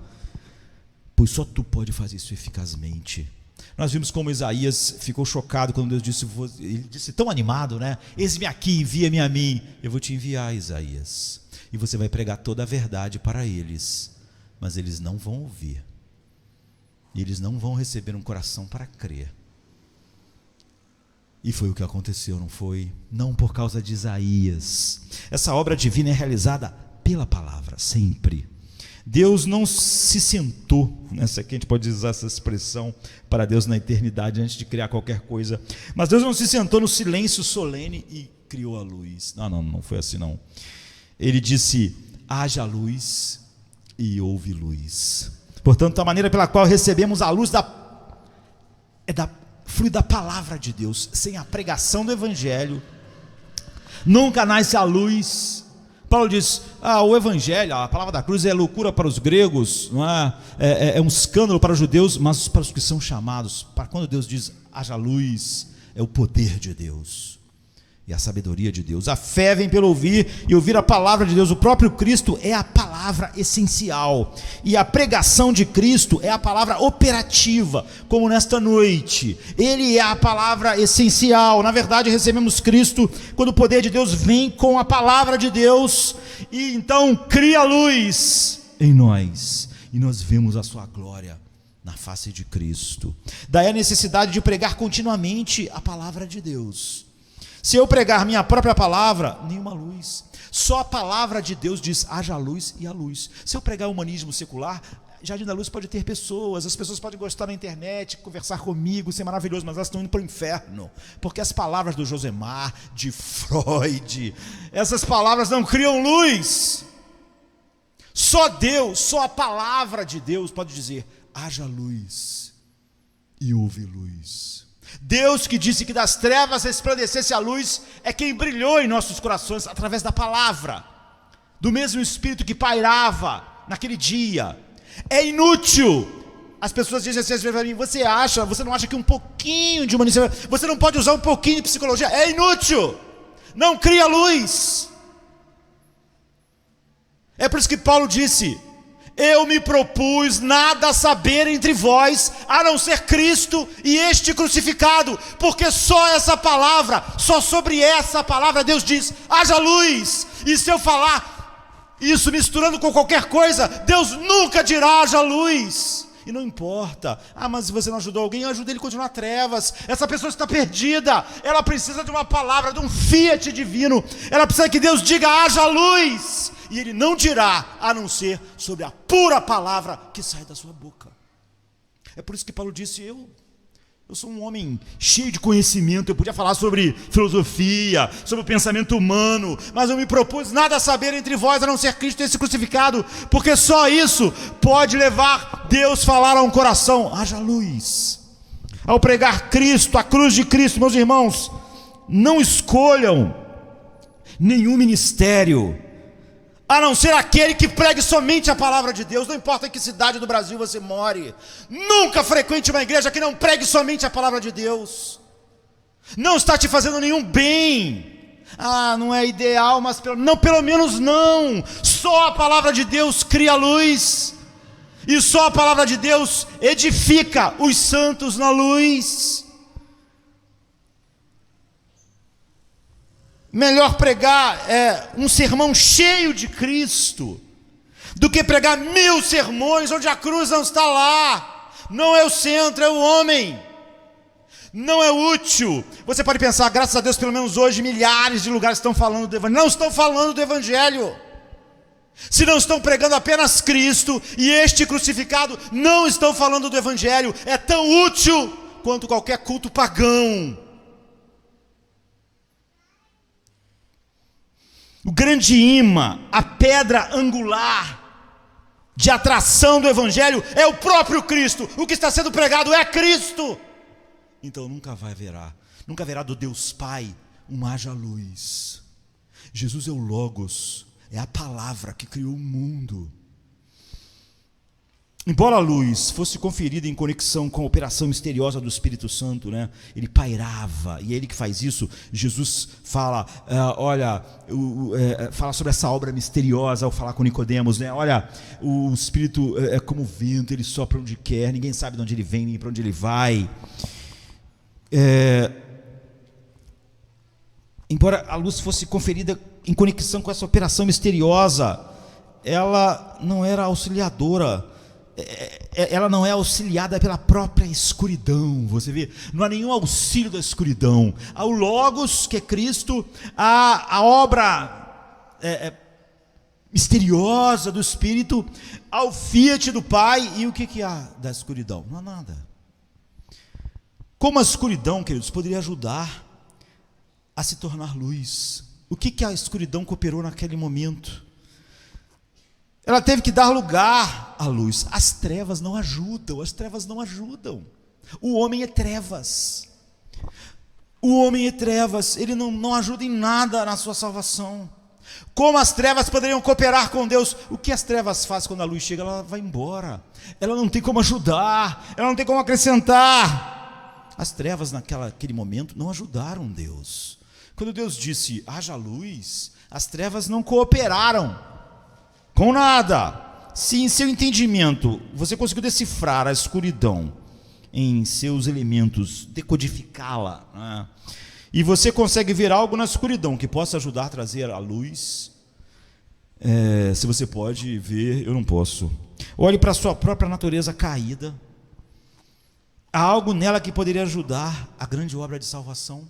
pois só tu pode fazer isso eficazmente. Nós vimos como Isaías ficou chocado quando Deus disse, ele disse tão animado, né? Eis-me aqui, envia-me a mim. Eu vou te enviar, Isaías, e você vai pregar toda a verdade para eles, mas eles não vão ouvir, e eles não vão receber um coração para crer. E foi o que aconteceu, não foi? Não por causa de Isaías. Essa obra divina é realizada pela palavra, sempre. Deus não se sentou, nessa aqui a gente pode usar essa expressão para Deus na eternidade, antes de criar qualquer coisa, mas Deus não se sentou no silêncio solene e criou a luz. Não foi assim não. Ele disse: haja luz, e houve luz. Portanto, a maneira pela qual recebemos a luz flui da palavra de Deus. Sem a pregação do Evangelho, nunca nasce a luz. Paulo diz: o Evangelho, a palavra da cruz é loucura para os gregos, não é um escândalo para os judeus, mas para os que são chamados, para quando Deus diz haja luz, é o poder de Deus e a sabedoria de Deus. A fé vem pelo ouvir, e ouvir a palavra de Deus. O próprio Cristo é a palavra essencial, e a pregação de Cristo é a palavra operativa, como nesta noite. Ele é a palavra essencial. Na verdade, recebemos Cristo quando o poder de Deus vem com a palavra de Deus, e então cria luz em nós, e nós vemos a sua glória na face de Cristo. Daí a necessidade de pregar continuamente a palavra de Deus. Se eu pregar minha própria palavra, nenhuma luz. Só a palavra de Deus diz: haja luz, e a luz. Se eu pregar o humanismo secular, Jardim da Luz pode ter pessoas, as pessoas podem gostar na internet, conversar comigo, ser maravilhoso, mas elas estão indo para o inferno, porque as palavras do Josemar, de Freud, essas palavras não criam luz. Só Deus, só a palavra de Deus pode dizer: haja luz, e houve luz. Deus, que disse que das trevas resplandecesse a luz, é quem brilhou em nossos corações através da palavra, do mesmo Espírito que pairava naquele dia. É inútil. As pessoas dizem assim para mim: você não acha que um pouquinho de humanismo, você não pode usar um pouquinho de psicologia? É inútil. não cria luz. É por isso que Paulo disse: eu me propus nada a saber entre vós, a não ser Cristo e este crucificado, porque só essa palavra, só sobre essa palavra Deus diz: haja luz. E se eu falar isso misturando com qualquer coisa, Deus nunca dirá haja luz. E não importa, mas se você não ajudou alguém, ajude ele a continuar trevas. Essa pessoa está perdida, ela precisa de uma palavra, de um fiat divino. Ela precisa que Deus diga haja luz, e ele não dirá, a não ser sobre a pura palavra que sai da sua boca. É por isso que Paulo disse: eu sou um homem cheio de conhecimento, eu podia falar sobre filosofia, sobre o pensamento humano, mas eu me propus nada a saber entre vós, a não ser Cristo e esse crucificado, porque só isso pode levar Deus a falar a um coração: haja luz. Ao pregar Cristo, a cruz de Cristo, meus irmãos, não escolham nenhum ministério, a não ser aquele que pregue somente a palavra de Deus. Não importa em que cidade do Brasil você more, nunca frequente uma igreja que não pregue somente a palavra de Deus. Não está te fazendo nenhum bem. Não é ideal, mas pelo menos não. Só a palavra de Deus cria luz, e só a palavra de Deus edifica os santos na luz. Melhor pregar um sermão cheio de Cristo do que pregar 1000 sermões onde a cruz não está lá. Não é o centro, é o homem. Não é útil. Você pode pensar: graças a Deus, pelo menos hoje milhares de lugares estão falando do Evangelho. Não estão falando do Evangelho. Se não estão pregando apenas Cristo e este crucificado, não estão falando do Evangelho. É tão útil quanto qualquer culto pagão. O grande imã, a pedra angular de atração do Evangelho é o próprio Cristo. O que está sendo pregado é Cristo. Então nunca haverá do Deus Pai um haja luz. Jesus é o Logos, é a palavra que criou o mundo. Embora a luz fosse conferida em conexão com a operação misteriosa do Espírito Santo, ele pairava, e é ele que faz isso. Jesus fala, fala sobre essa obra misteriosa ao falar com Nicodemos, olha, o Espírito é como o vento, ele sopra onde quer, ninguém sabe de onde ele vem nem para onde ele vai. Embora a luz fosse conferida em conexão com essa operação misteriosa, ela não era auxiliadora. Ela não é auxiliada pela própria escuridão. Você vê, não há nenhum auxílio da escuridão. Há o Logos, que é Cristo, a obra misteriosa do Espírito, ao fiat do Pai. E o que há da escuridão? Não há nada. Como a escuridão, queridos, poderia ajudar a se tornar luz? O que a escuridão cooperou naquele momento? Ela teve que dar lugar à luz. As trevas não ajudam. O homem é trevas. Ele não ajuda em nada na sua salvação. Como as trevas poderiam cooperar com Deus? O que as trevas fazem quando a luz chega? Ela vai embora. Ela não tem como ajudar, ela não tem como acrescentar. As trevas naquele momento não ajudaram Deus. Quando Deus disse haja luz, as trevas não cooperaram com nada. Se em seu entendimento você conseguiu decifrar a escuridão em seus elementos, decodificá-la, e você consegue ver algo na escuridão que possa ajudar a trazer a luz, se você pode ver, eu não posso. Olhe para a sua própria natureza caída. Há algo nela que poderia ajudar a grande obra de salvação.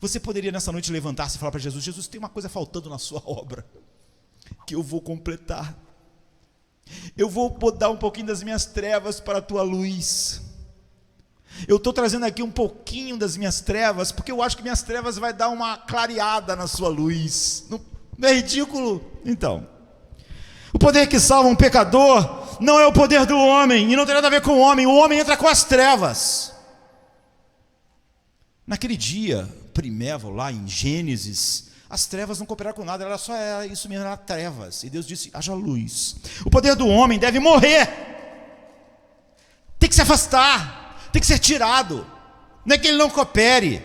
Você poderia nessa noite levantar-se e falar para Jesus: Jesus, tem uma coisa faltando na sua obra que eu vou completar. Eu vou podar um pouquinho das minhas trevas para a tua luz. Eu estou trazendo aqui um pouquinho das minhas trevas, porque eu acho que minhas trevas vai dar uma clareada na sua luz. Não é ridículo? Então, o poder que salva um pecador não é o poder do homem, e não tem nada a ver com o homem entra com as trevas. Naquele dia primevo, lá em Gênesis, as trevas não cooperaram com nada, ela só era isso mesmo, era trevas. E Deus disse: haja luz. O poder do homem deve morrer, tem que se afastar, tem que ser tirado. Não é que ele não coopere,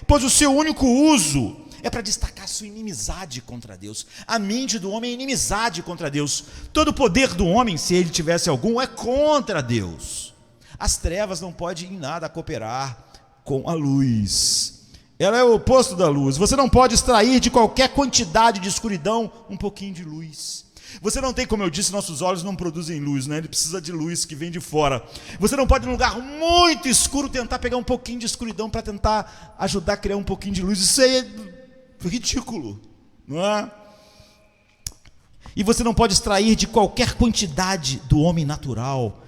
pois o seu único uso é para destacar sua inimizade contra Deus. A mente do homem é inimizade contra Deus. Todo o poder do homem, se ele tivesse algum, é contra Deus. As trevas não podem em nada cooperar com a luz. Ela é o oposto da luz. Você não pode extrair de qualquer quantidade de escuridão um pouquinho de luz. Você não tem, como eu disse, nossos olhos não produzem luz, né? Ele precisa de luz que vem de fora. Você não pode, num lugar muito escuro, tentar pegar um pouquinho de escuridão para tentar ajudar a criar um pouquinho de luz. Isso aí é ridículo, não é? E você não pode extrair de qualquer quantidade do homem natural.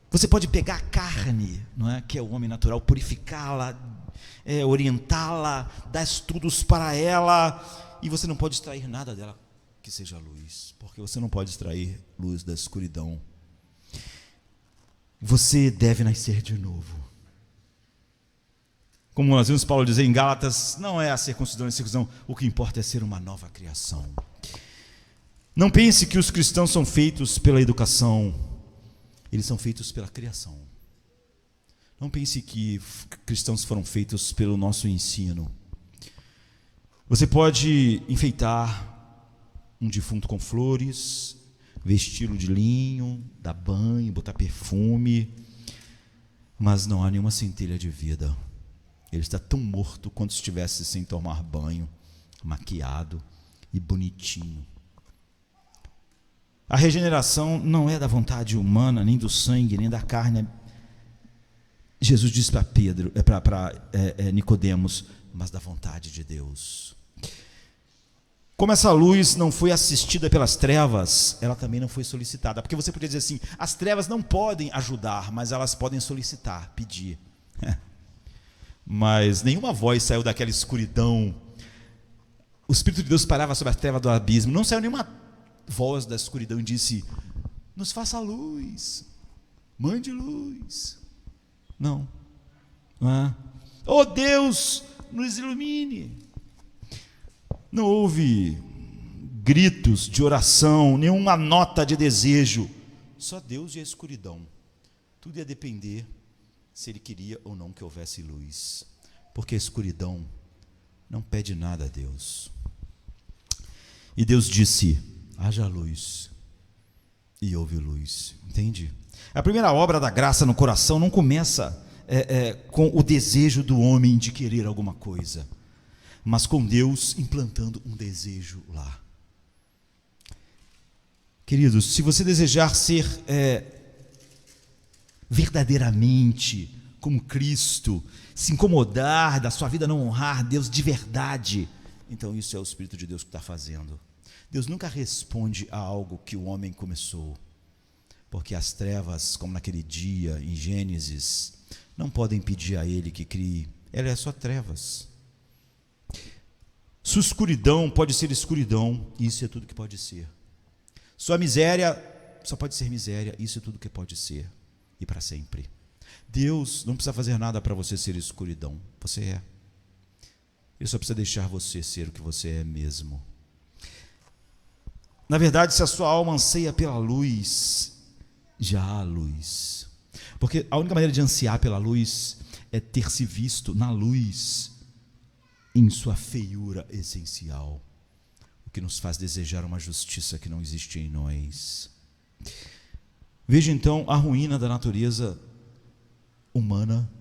Você pode pegar a carne, não é? Que é o homem natural, purificá-la, orientá-la, dar estudos para ela, e você não pode extrair nada dela que seja luz, porque você não pode extrair luz da escuridão. Você deve nascer de novo. Como nós vimos Paulo dizer em Gálatas, não é a circuncisão e a circuncisão, o que importa é ser uma nova criação. Não pense que os cristãos são feitos pela educação, eles são feitos pela criação. Não pense que cristãos foram feitos pelo nosso ensino. Você pode enfeitar um defunto com flores, vesti-lo de linho, dar banho, botar perfume, mas não há nenhuma centelha de vida. Ele está tão morto quanto se estivesse sem tomar banho, maquiado e bonitinho. A regeneração não é da vontade humana, nem do sangue, nem da carne. Jesus disse para Nicodemos, mas da vontade de Deus. Como essa luz não foi assistida pelas trevas, ela também não foi solicitada. Porque você podia dizer assim, as trevas não podem ajudar, mas elas podem solicitar, pedir. Mas nenhuma voz saiu daquela escuridão. O Espírito de Deus parava sobre a treva do abismo. Não saiu nenhuma voz da escuridão e disse, nos faça luz, mande luz. Não. Oh Deus, nos ilumine. Não houve gritos de oração, nenhuma nota de desejo. Só Deus e a escuridão. Tudo ia depender se ele queria ou não que houvesse luz. Porque a escuridão não pede nada a Deus. E Deus disse, haja luz. E houve luz. Entende? A primeira obra da graça no coração não começa com o desejo do homem de querer alguma coisa, mas com Deus implantando um desejo lá. Queridos, se você desejar ser verdadeiramente como Cristo, se incomodar da sua vida não honrar Deus de verdade, então isso é o Espírito de Deus que está fazendo. Deus nunca responde a algo que o homem começou, porque as trevas, como naquele dia em Gênesis, não podem pedir a Ele que crie, ela é só trevas. Sua escuridão pode ser escuridão, e isso é tudo que pode ser. Sua miséria só pode ser miséria, isso é tudo que pode ser, e para sempre. Deus não precisa fazer nada para você ser escuridão, você é. Ele só precisa deixar você ser o que você é mesmo. Na verdade, se a sua alma anseia pela luz, já há luz. Porque a única maneira de ansiar pela luz é ter se visto na luz, em sua feiura essencial, o que nos faz desejar uma justiça que não existe em nós. Veja então a ruína da natureza humana,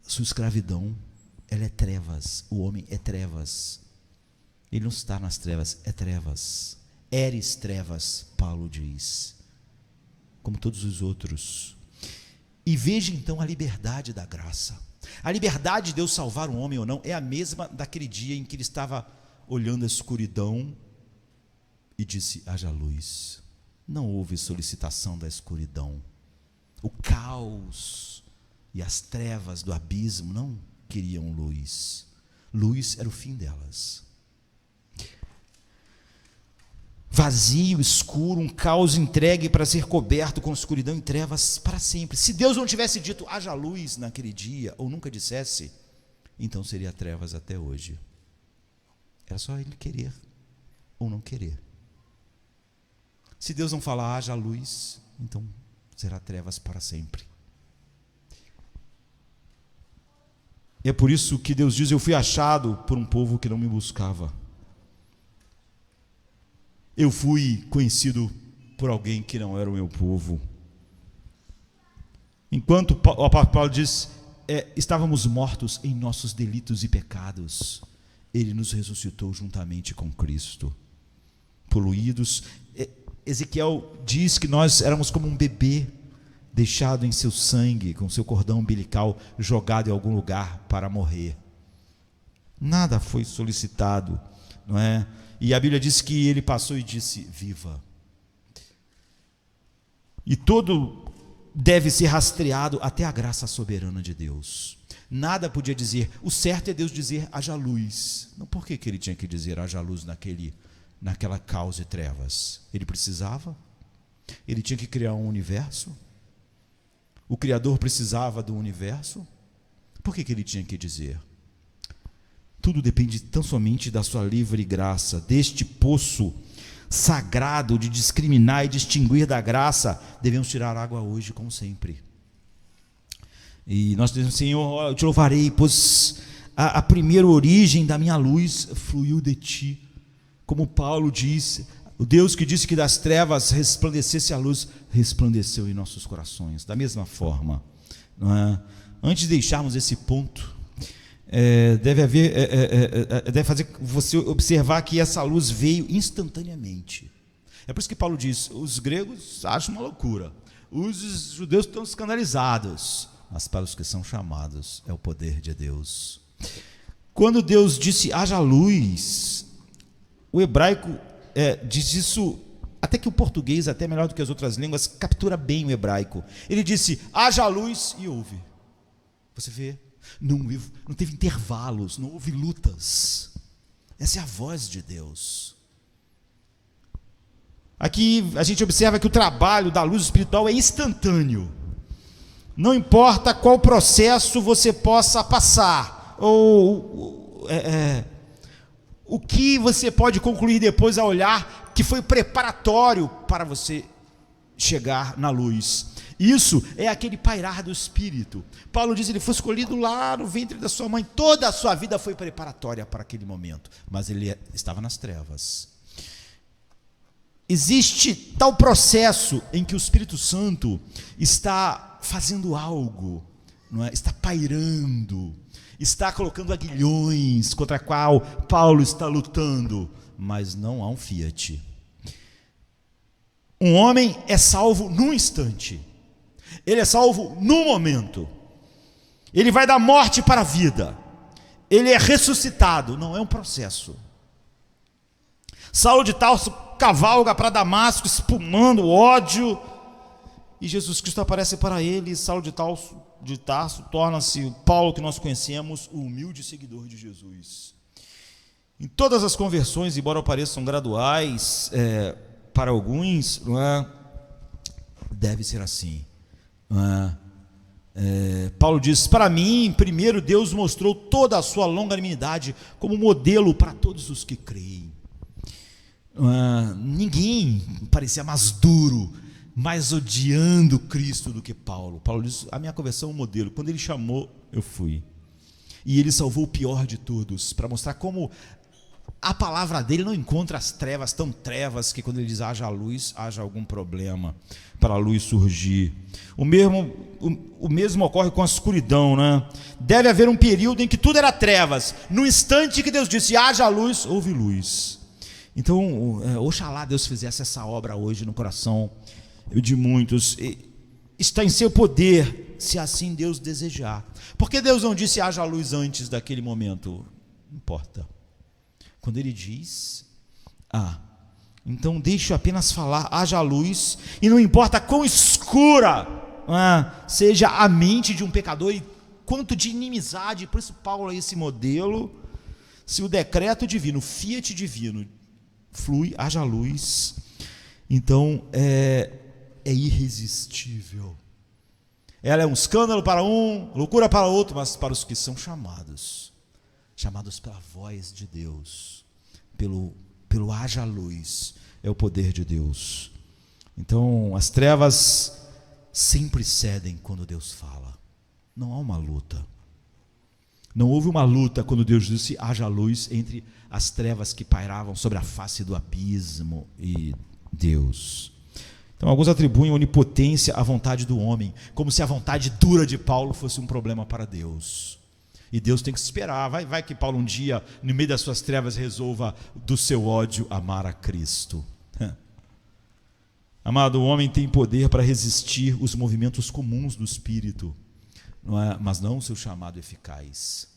sua escravidão, ela é trevas, o homem é trevas, ele não está nas trevas, é trevas, eres trevas, Paulo diz, como todos os outros. E veja então a liberdade da graça. A liberdade de Deus salvar um homem ou não é a mesma daquele dia em que ele estava olhando a escuridão e disse, haja luz. Não houve solicitação da escuridão. O caos e as trevas do abismo não queriam luz. Luz era o fim delas. Vazio, escuro, um caos entregue para ser coberto com escuridão e trevas para sempre. Se Deus não tivesse dito haja luz naquele dia, ou nunca dissesse, então seria trevas até hoje. Era só ele querer ou não querer. Se Deus não falar haja luz, então será trevas para sempre. É por isso que Deus diz: eu fui achado por um povo que não me buscava. Eu fui conhecido por alguém que não era o meu povo. Enquanto o apóstolo Paulo diz, estávamos mortos em nossos delitos e pecados, Ele nos ressuscitou juntamente com Cristo. Poluídos, Ezequiel diz que nós éramos como um bebê deixado em seu sangue, com seu cordão umbilical jogado em algum lugar para morrer. Nada foi solicitado, não é? E a Bíblia diz que ele passou e disse: viva. E todo deve ser rastreado até a graça soberana de Deus. Nada podia dizer, o certo é Deus dizer: haja luz. Não, por que ele tinha que dizer haja luz naquela caos e trevas? Ele precisava? Ele tinha que criar um universo? O Criador precisava do universo? Por que ele tinha que dizer? Tudo depende tão somente da sua livre graça, deste poço sagrado de discriminar e distinguir da graça. Devemos tirar água hoje, como sempre. E nós dizemos: Senhor, eu te louvarei, pois a primeira origem da minha luz fluiu de ti. Como Paulo disse, o Deus que disse que das trevas resplandecesse a luz, resplandeceu em nossos corações. Da mesma forma, não é? Antes de deixarmos esse ponto, deve fazer você observar que essa luz veio instantaneamente. É por isso que Paulo diz: os gregos acham uma loucura, os judeus estão escandalizados, mas para os que são chamados é o poder de Deus. Quando Deus disse haja luz, o hebraico diz isso, até que o português, até melhor do que as outras línguas, captura bem o hebraico. Ele disse: haja luz, e houve. Você vê, não teve intervalos, não houve lutas. Essa é a voz de Deus. Aqui a gente observa que o trabalho da luz espiritual é instantâneo. Não importa qual processo você possa passar, ou o que você pode concluir depois ao olhar, que foi preparatório para você chegar na luz. Isso é aquele pairar do Espírito. Paulo diz: ele foi escolhido lá no ventre da sua mãe. Toda a sua vida foi preparatória para aquele momento, mas ele estava nas trevas. Existe tal processo em que o Espírito Santo está fazendo algo, não é? Está pairando, está colocando aguilhões contra a qual Paulo está lutando, mas não há um fiat. Um homem é salvo num instante, ele é salvo num momento, ele vai da morte para a vida, ele é ressuscitado, não é um processo. Saulo de Tarso cavalga para Damasco espumando ódio, e Jesus Cristo aparece para ele, e Saulo de Tarso torna-se o Paulo que nós conhecemos, o humilde seguidor de Jesus. Em todas as conversões, embora pareçam graduais para alguns, não é? Deve ser assim. Paulo diz: para mim, primeiro Deus mostrou toda a sua longanimidade como modelo para todos os que creem. Ninguém parecia mais duro, mais odiando Cristo do que Paulo. Paulo diz: a minha conversão é um modelo. Quando ele chamou, eu fui. E ele salvou o pior de todos, para mostrar como a palavra dele não encontra as trevas, tão trevas que quando ele diz haja luz, haja algum problema para a luz surgir. O mesmo ocorre com a escuridão, né? Deve haver um período em que tudo era trevas. No instante que Deus disse haja luz, houve luz. Então, oxalá Deus fizesse essa obra hoje no coração de muitos. Está em seu poder, se assim Deus desejar. Por que Deus não disse haja luz antes daquele momento? Não importa. Quando ele diz, então deixe eu apenas falar, haja luz, e não importa quão escura seja a mente de um pecador e quanto de inimizade. Por isso Paulo é esse modelo. Se o decreto divino, o fiat divino flui, haja luz, então é irresistível. Ela é um escândalo para um, loucura para outro, mas para os que são chamados pela voz de Deus, pelo haja luz, é o poder de Deus. Então as trevas sempre cedem quando Deus fala, não há uma luta. Não houve uma luta quando Deus disse haja luz entre as trevas que pairavam sobre a face do abismo e Deus. Então alguns atribuem onipotência à vontade do homem, como se a vontade dura de Paulo fosse um problema para Deus. E Deus tem que esperar, vai que Paulo um dia, no meio das suas trevas, resolva do seu ódio amar a Cristo. Amado, o homem tem poder para resistir os movimentos comuns do Espírito, não é? Mas não o seu chamado eficaz.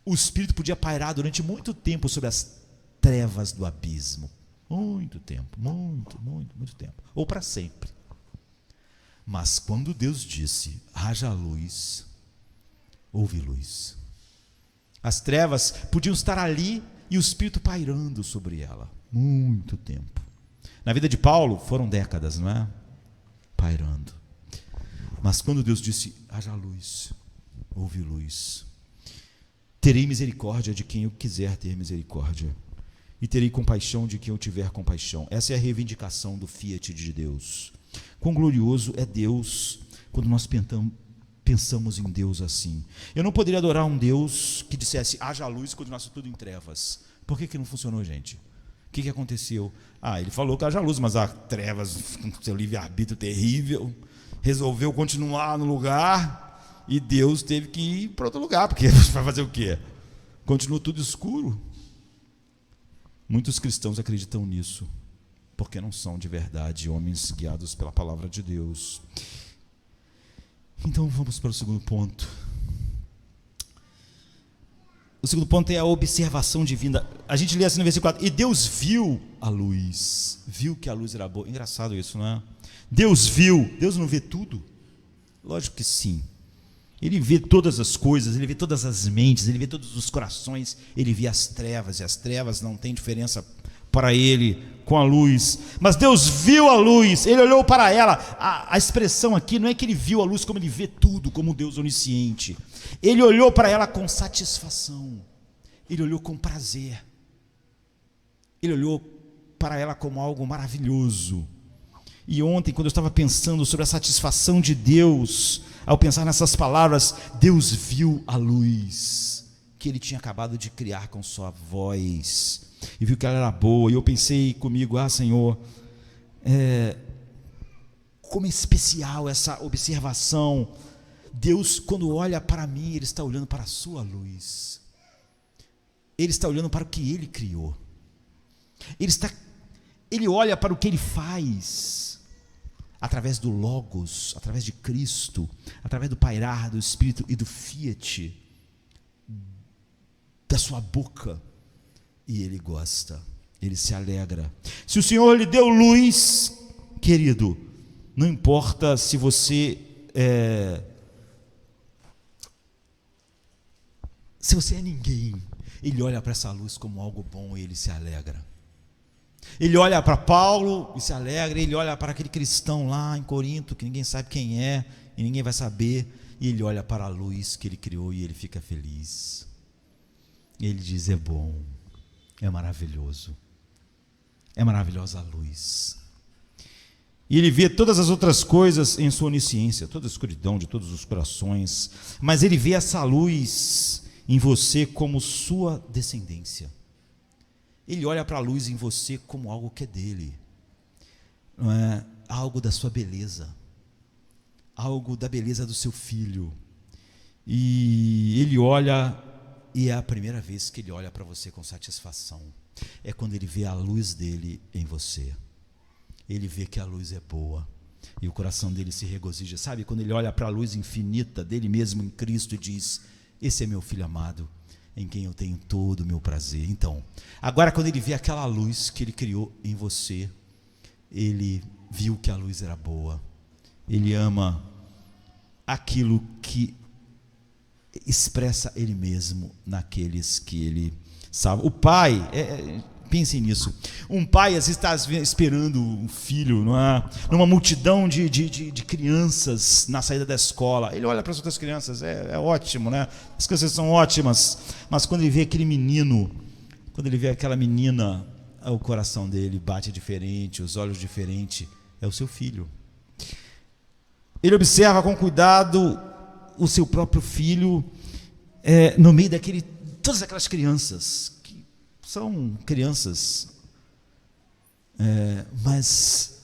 O Espírito podia pairar durante muito tempo sobre as trevas do abismo. Muito tempo, muito tempo. Ou para sempre. Mas quando Deus disse, haja luz, houve luz. As trevas podiam estar ali e o Espírito pairando sobre ela. Muito tempo. Na vida de Paulo foram décadas, não é? Pairando. Mas quando Deus disse, haja luz, houve luz. Terei misericórdia de quem eu quiser ter misericórdia. E terei compaixão de quem eu tiver compaixão. Essa é a reivindicação do fiat de Deus. Quão glorioso é Deus quando nós pensamos em Deus assim. Eu não poderia adorar um Deus que dissesse, haja luz e continuasse tudo em trevas. Por que não funcionou, gente? O que aconteceu? Ele falou que haja luz, mas há trevas, com seu livre-arbítrio terrível, resolveu continuar no lugar e Deus teve que ir para outro lugar, porque vai fazer o quê? Continua tudo escuro. Muitos cristãos acreditam nisso, porque não são de verdade homens guiados pela palavra de Deus. Então vamos para o segundo ponto. O segundo ponto é a observação divina. A gente lê assim no versículo 4, e Deus viu a luz, viu que a luz era boa. Engraçado isso, não é? Deus viu, Deus não vê tudo? Lógico que sim. Ele vê todas as coisas, ele vê todas as mentes, ele vê todos os corações, ele vê as trevas, e as trevas não têm diferença para ele com a luz. Mas Deus viu a luz, ele olhou para ela. A expressão aqui não é que ele viu a luz como ele vê tudo, como Deus onisciente. Ele olhou para ela com satisfação, ele olhou com prazer, ele olhou para ela como algo maravilhoso. E ontem, quando eu estava pensando sobre a satisfação de Deus, ao pensar nessas palavras, Deus viu a luz que Ele tinha acabado de criar com sua voz, e viu que ela era boa, e eu pensei comigo, Senhor, como é especial essa observação. Deus, quando olha para mim, Ele está olhando para a sua luz, Ele está olhando para o que Ele criou, Ele olha para o que Ele faz, através do Logos, através de Cristo, através do pairar do Espírito e do fiat, da sua boca, e Ele gosta, Ele se alegra. Se o Senhor lhe deu luz, querido, não importa se você é ninguém, Ele olha para essa luz como algo bom e Ele se alegra. Ele olha para Paulo e se alegra, ele olha para aquele cristão lá em Corinto, que ninguém sabe quem é, e ninguém vai saber, e ele olha para a luz que ele criou e ele fica feliz. Ele diz, é bom, é maravilhoso, é maravilhosa a luz. E ele vê todas as outras coisas em sua onisciência, toda a escuridão de todos os corações, mas ele vê essa luz em você como sua descendência. Ele olha para a luz em você como algo que é dele, não é? Algo da sua beleza, algo da beleza do seu filho. E ele olha, e é a primeira vez que ele olha para você com satisfação, é quando ele vê a luz dele em você. Ele vê que a luz é boa, e o coração dele se regozija. Sabe, quando ele olha para a luz infinita dele mesmo em Cristo e diz, esse é meu filho amado, em quem eu tenho todo o meu prazer. Então, agora quando ele vê aquela luz que ele criou em você, ele viu que a luz era boa, ele ama aquilo que expressa ele mesmo naqueles que ele salva. O pai, pensem nisso, um pai às vezes está esperando um filho, não é? Numa multidão de crianças na saída da escola, ele olha para as outras crianças, é ótimo, né? As crianças são ótimas, mas quando ele vê aquele menino, quando ele vê aquela menina, o coração dele bate diferente, os olhos diferentes, é o seu filho. Ele observa com cuidado o seu próprio filho no meio todas aquelas crianças, que são crianças, mas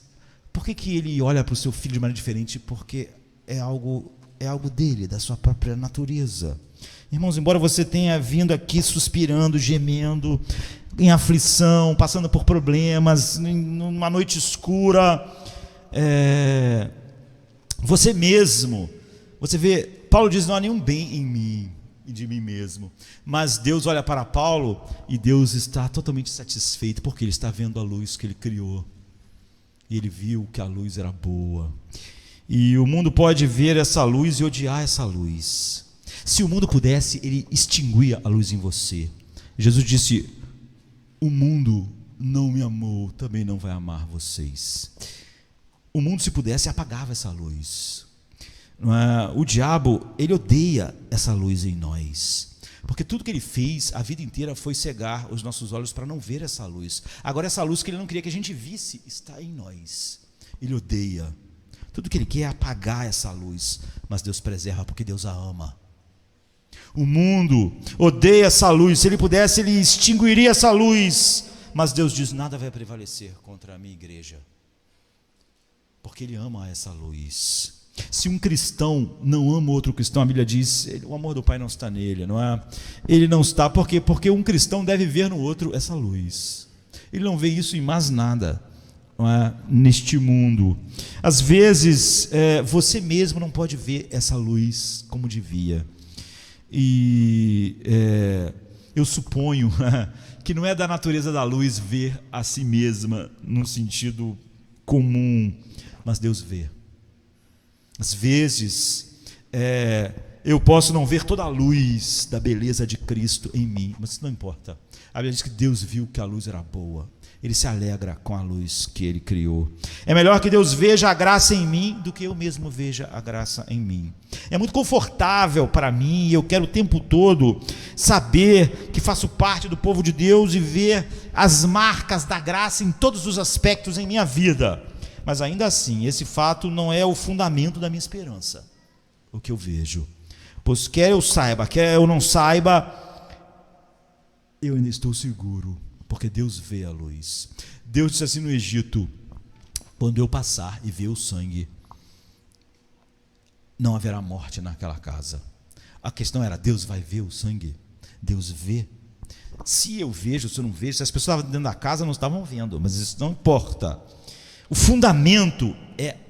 por que ele olha para o seu filho de maneira diferente? Porque é algo dele, da sua própria natureza. Irmãos, embora você tenha vindo aqui suspirando, gemendo, em aflição, passando por problemas, numa noite escura, você vê, Paulo diz: não há nenhum bem em mim e de mim mesmo, mas Deus olha para Paulo e Deus está totalmente satisfeito, porque ele está vendo a luz que ele criou, e ele viu que a luz era boa. E o mundo pode ver essa luz e odiar essa luz. Se o mundo pudesse, ele extinguia a luz em você. Jesus disse: o mundo não me amou, também não vai amar vocês. O mundo, se pudesse, apagava essa luz. O diabo, ele odeia essa luz em nós, porque tudo que ele fez a vida inteira foi cegar os nossos olhos para não ver essa luz. Agora, essa luz que ele não queria que a gente visse está em nós. Ele odeia. Tudo que ele quer é apagar essa luz, mas Deus preserva, porque Deus a ama. O mundo odeia essa luz. Se ele pudesse, ele extinguiria essa luz, mas Deus diz: nada vai prevalecer contra a minha igreja, porque ele ama essa luz. Se um cristão não ama outro cristão, a Bíblia diz: o amor do Pai não está nele, não é? Ele não está, por quê? Porque um cristão deve ver no outro essa luz. Ele não vê isso em mais nada, não é? Neste mundo. Às vezes, você mesmo não pode ver essa luz como devia. E eu suponho que não é da natureza da luz ver a si mesma num sentido comum, mas Deus vê. Às vezes, eu posso não ver toda a luz da beleza de Cristo em mim, mas isso não importa. A Bíblia diz que Deus viu que a luz era boa. Ele se alegra com a luz que Ele criou. É melhor que Deus veja a graça em mim do que eu mesmo veja a graça em mim. É muito confortável para mim, e eu quero o tempo todo saber que faço parte do povo de Deus e ver as marcas da graça em todos os aspectos em minha vida. Mas ainda assim, esse fato não é o fundamento da minha esperança, o que eu vejo. Pois quer eu saiba, quer eu não saiba, eu ainda estou seguro, porque Deus vê a luz. Deus disse assim no Egito: quando eu passar e ver o sangue, não haverá morte naquela casa. A questão era: Deus vai ver o sangue? Deus vê. Se eu vejo, se eu não vejo, se as pessoas estavam dentro da casa, não estavam vendo, mas isso não importa. O fundamento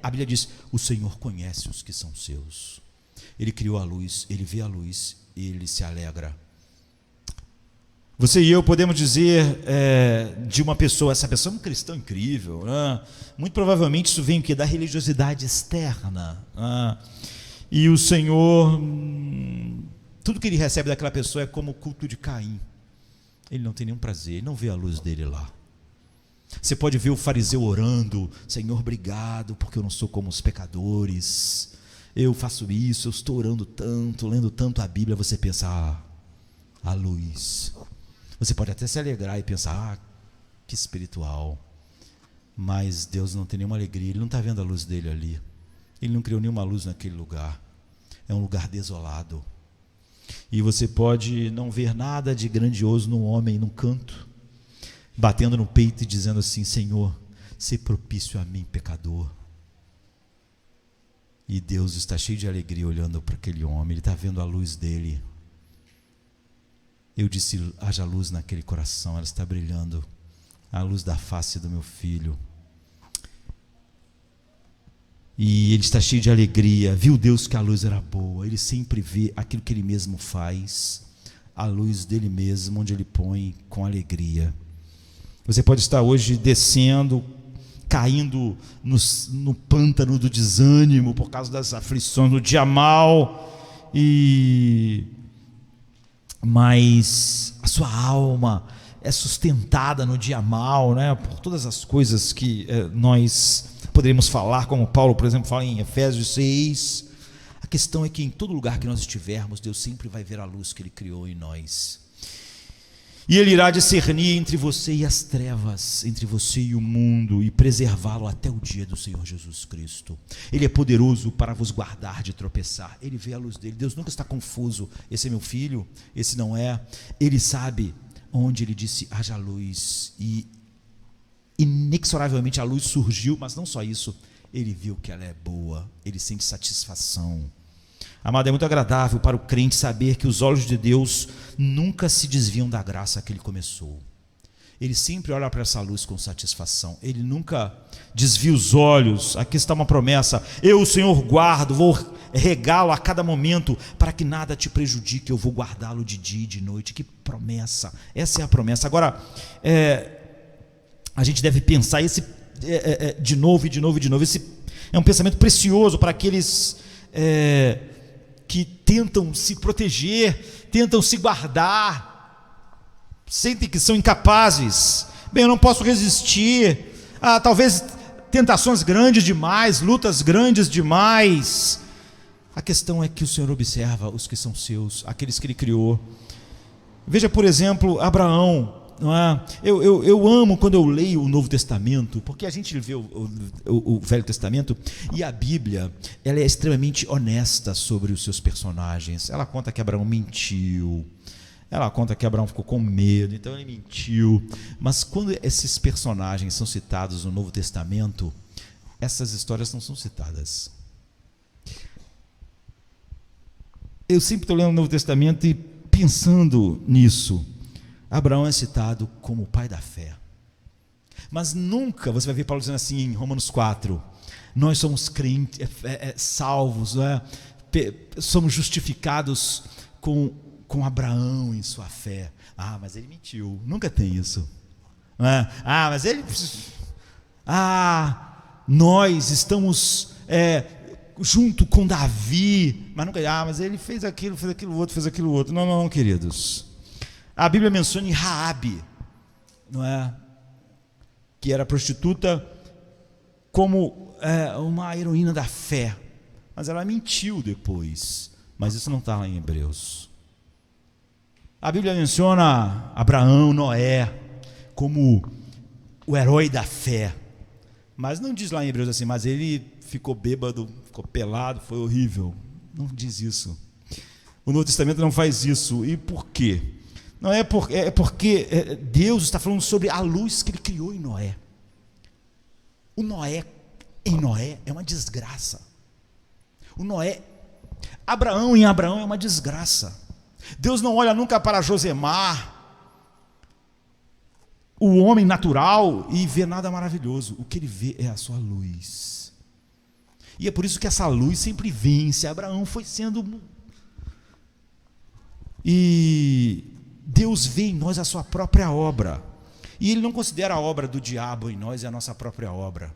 a Bíblia diz: o Senhor conhece os que são seus. Ele criou a luz, Ele vê a luz e Ele se alegra. Você e eu podemos dizer de uma pessoa: essa pessoa é um cristão incrível, né? Muito provavelmente isso vem da religiosidade externa, né? E o Senhor, tudo que Ele recebe daquela pessoa é como o culto de Caim. Ele não tem nenhum prazer, Ele não vê a luz dele lá. Você pode ver o fariseu orando: Senhor, obrigado, porque eu não sou como os pecadores, eu faço isso, eu estou orando tanto, lendo tanto a Bíblia. Você pensa: a luz. Você pode até se alegrar e pensar: que espiritual. Mas Deus não tem nenhuma alegria, Ele não está vendo a luz dele ali. Ele não criou nenhuma luz naquele lugar. É um lugar desolado. E você pode não ver nada de grandioso no homem, num canto, batendo no peito e dizendo assim: Senhor, sê propício a mim, pecador. E Deus está cheio de alegria olhando para aquele homem. Ele está vendo a luz dele. Eu disse: haja luz naquele coração. Ela está brilhando, a luz da face do meu filho. E ele está cheio de alegria. Viu Deus que a luz era boa. Ele sempre vê aquilo que Ele mesmo faz, a luz dele mesmo, onde Ele põe com alegria. Você pode estar hoje descendo, caindo no pântano do desânimo por causa das aflições, do dia mal, mas a sua alma é sustentada no dia mal, né, por todas as coisas que nós poderíamos falar, como Paulo, por exemplo, fala em Efésios 6. A questão é que em todo lugar que nós estivermos, Deus sempre vai ver a luz que Ele criou em nós. E ele irá discernir entre você e as trevas, entre você e o mundo, e preservá-lo até o dia do Senhor Jesus Cristo. Ele é poderoso para vos guardar de tropeçar. Ele vê a luz dele. Deus nunca está confuso. Esse é meu filho, esse não é. Ele sabe onde ele disse haja luz, e inexoravelmente a luz surgiu. Mas não só isso, ele viu que ela é boa, ele sente satisfação. Amado, é muito agradável para o crente saber que os olhos de Deus nunca se desviam da graça que ele começou. Ele sempre olha para essa luz com satisfação. Ele nunca desvia os olhos. Aqui está uma promessa: eu, o Senhor, guardo, vou regá-lo a cada momento, para que nada te prejudique. Eu vou guardá-lo de dia e de noite. Que promessa! Essa é a promessa. Agora, a gente deve pensar de novo e de novo e de novo. Esse é um pensamento precioso para aqueles que tentam se proteger, tentam se guardar, sentem que são incapazes. Bem, eu não posso resistir a talvez tentações grandes demais, lutas grandes demais. A questão é que o Senhor observa os que são seus, aqueles que Ele criou. Veja, por exemplo, Abraão. Não é? Eu amo quando eu leio o Novo Testamento, porque a gente vê o Velho Testamento, e a Bíblia, ela é extremamente honesta sobre os seus personagens. Ela conta que Abraão mentiu, ela conta que Abraão ficou com medo, então ele mentiu. Mas quando esses personagens são citados no Novo Testamento, essas histórias não são citadas. Eu sempre estou lendo o Novo Testamento e pensando nisso. Abraão é citado como o pai da fé, mas nunca você vai ver Paulo dizendo assim em Romanos 4, nós somos crentes, salvos, somos justificados com Abraão em sua fé. Mas ele mentiu. Nunca tem isso, não é? Mas ele, nós estamos junto com Davi, mas nunca, mas ele fez aquilo outro. Não, queridos. A Bíblia menciona Raabe, não é? Que era prostituta, como uma heroína da fé, mas ela mentiu depois. Mas isso não está lá em Hebreus. A Bíblia menciona Abraão, Noé, como o herói da fé, mas não diz lá em Hebreus assim, mas ele ficou bêbado, ficou pelado, foi horrível. Não diz isso. O Novo Testamento não faz isso. E por quê? Não é porque Deus está falando sobre a luz que Ele criou em Noé. Em Noé é uma desgraça. Abraão em Abraão é uma desgraça. Deus não olha nunca para Josemar, o homem natural, e vê nada maravilhoso. O que Ele vê é a sua luz. E é por isso que essa luz sempre vence. Abraão foi sendo... E Deus vê em nós a sua própria obra, e Ele não considera a obra do diabo em nós a nossa própria obra.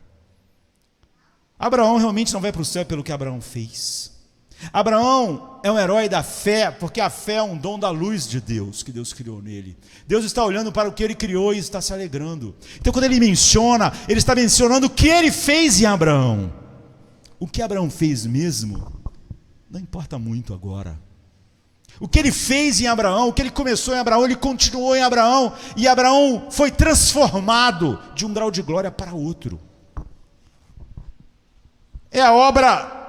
Abraão realmente não vai para o céu pelo que Abraão fez. Abraão é um herói da fé, porque a fé é um dom da luz de Deus, que Deus criou nele. Deus está olhando para o que Ele criou e está se alegrando. Então quando Ele menciona, Ele está mencionando o que Ele fez em Abraão. O que Abraão fez mesmo, não importa muito agora. O que Ele fez em Abraão, o que Ele começou em Abraão, Ele continuou em Abraão, e Abraão foi transformado de um grau de glória para outro. É a obra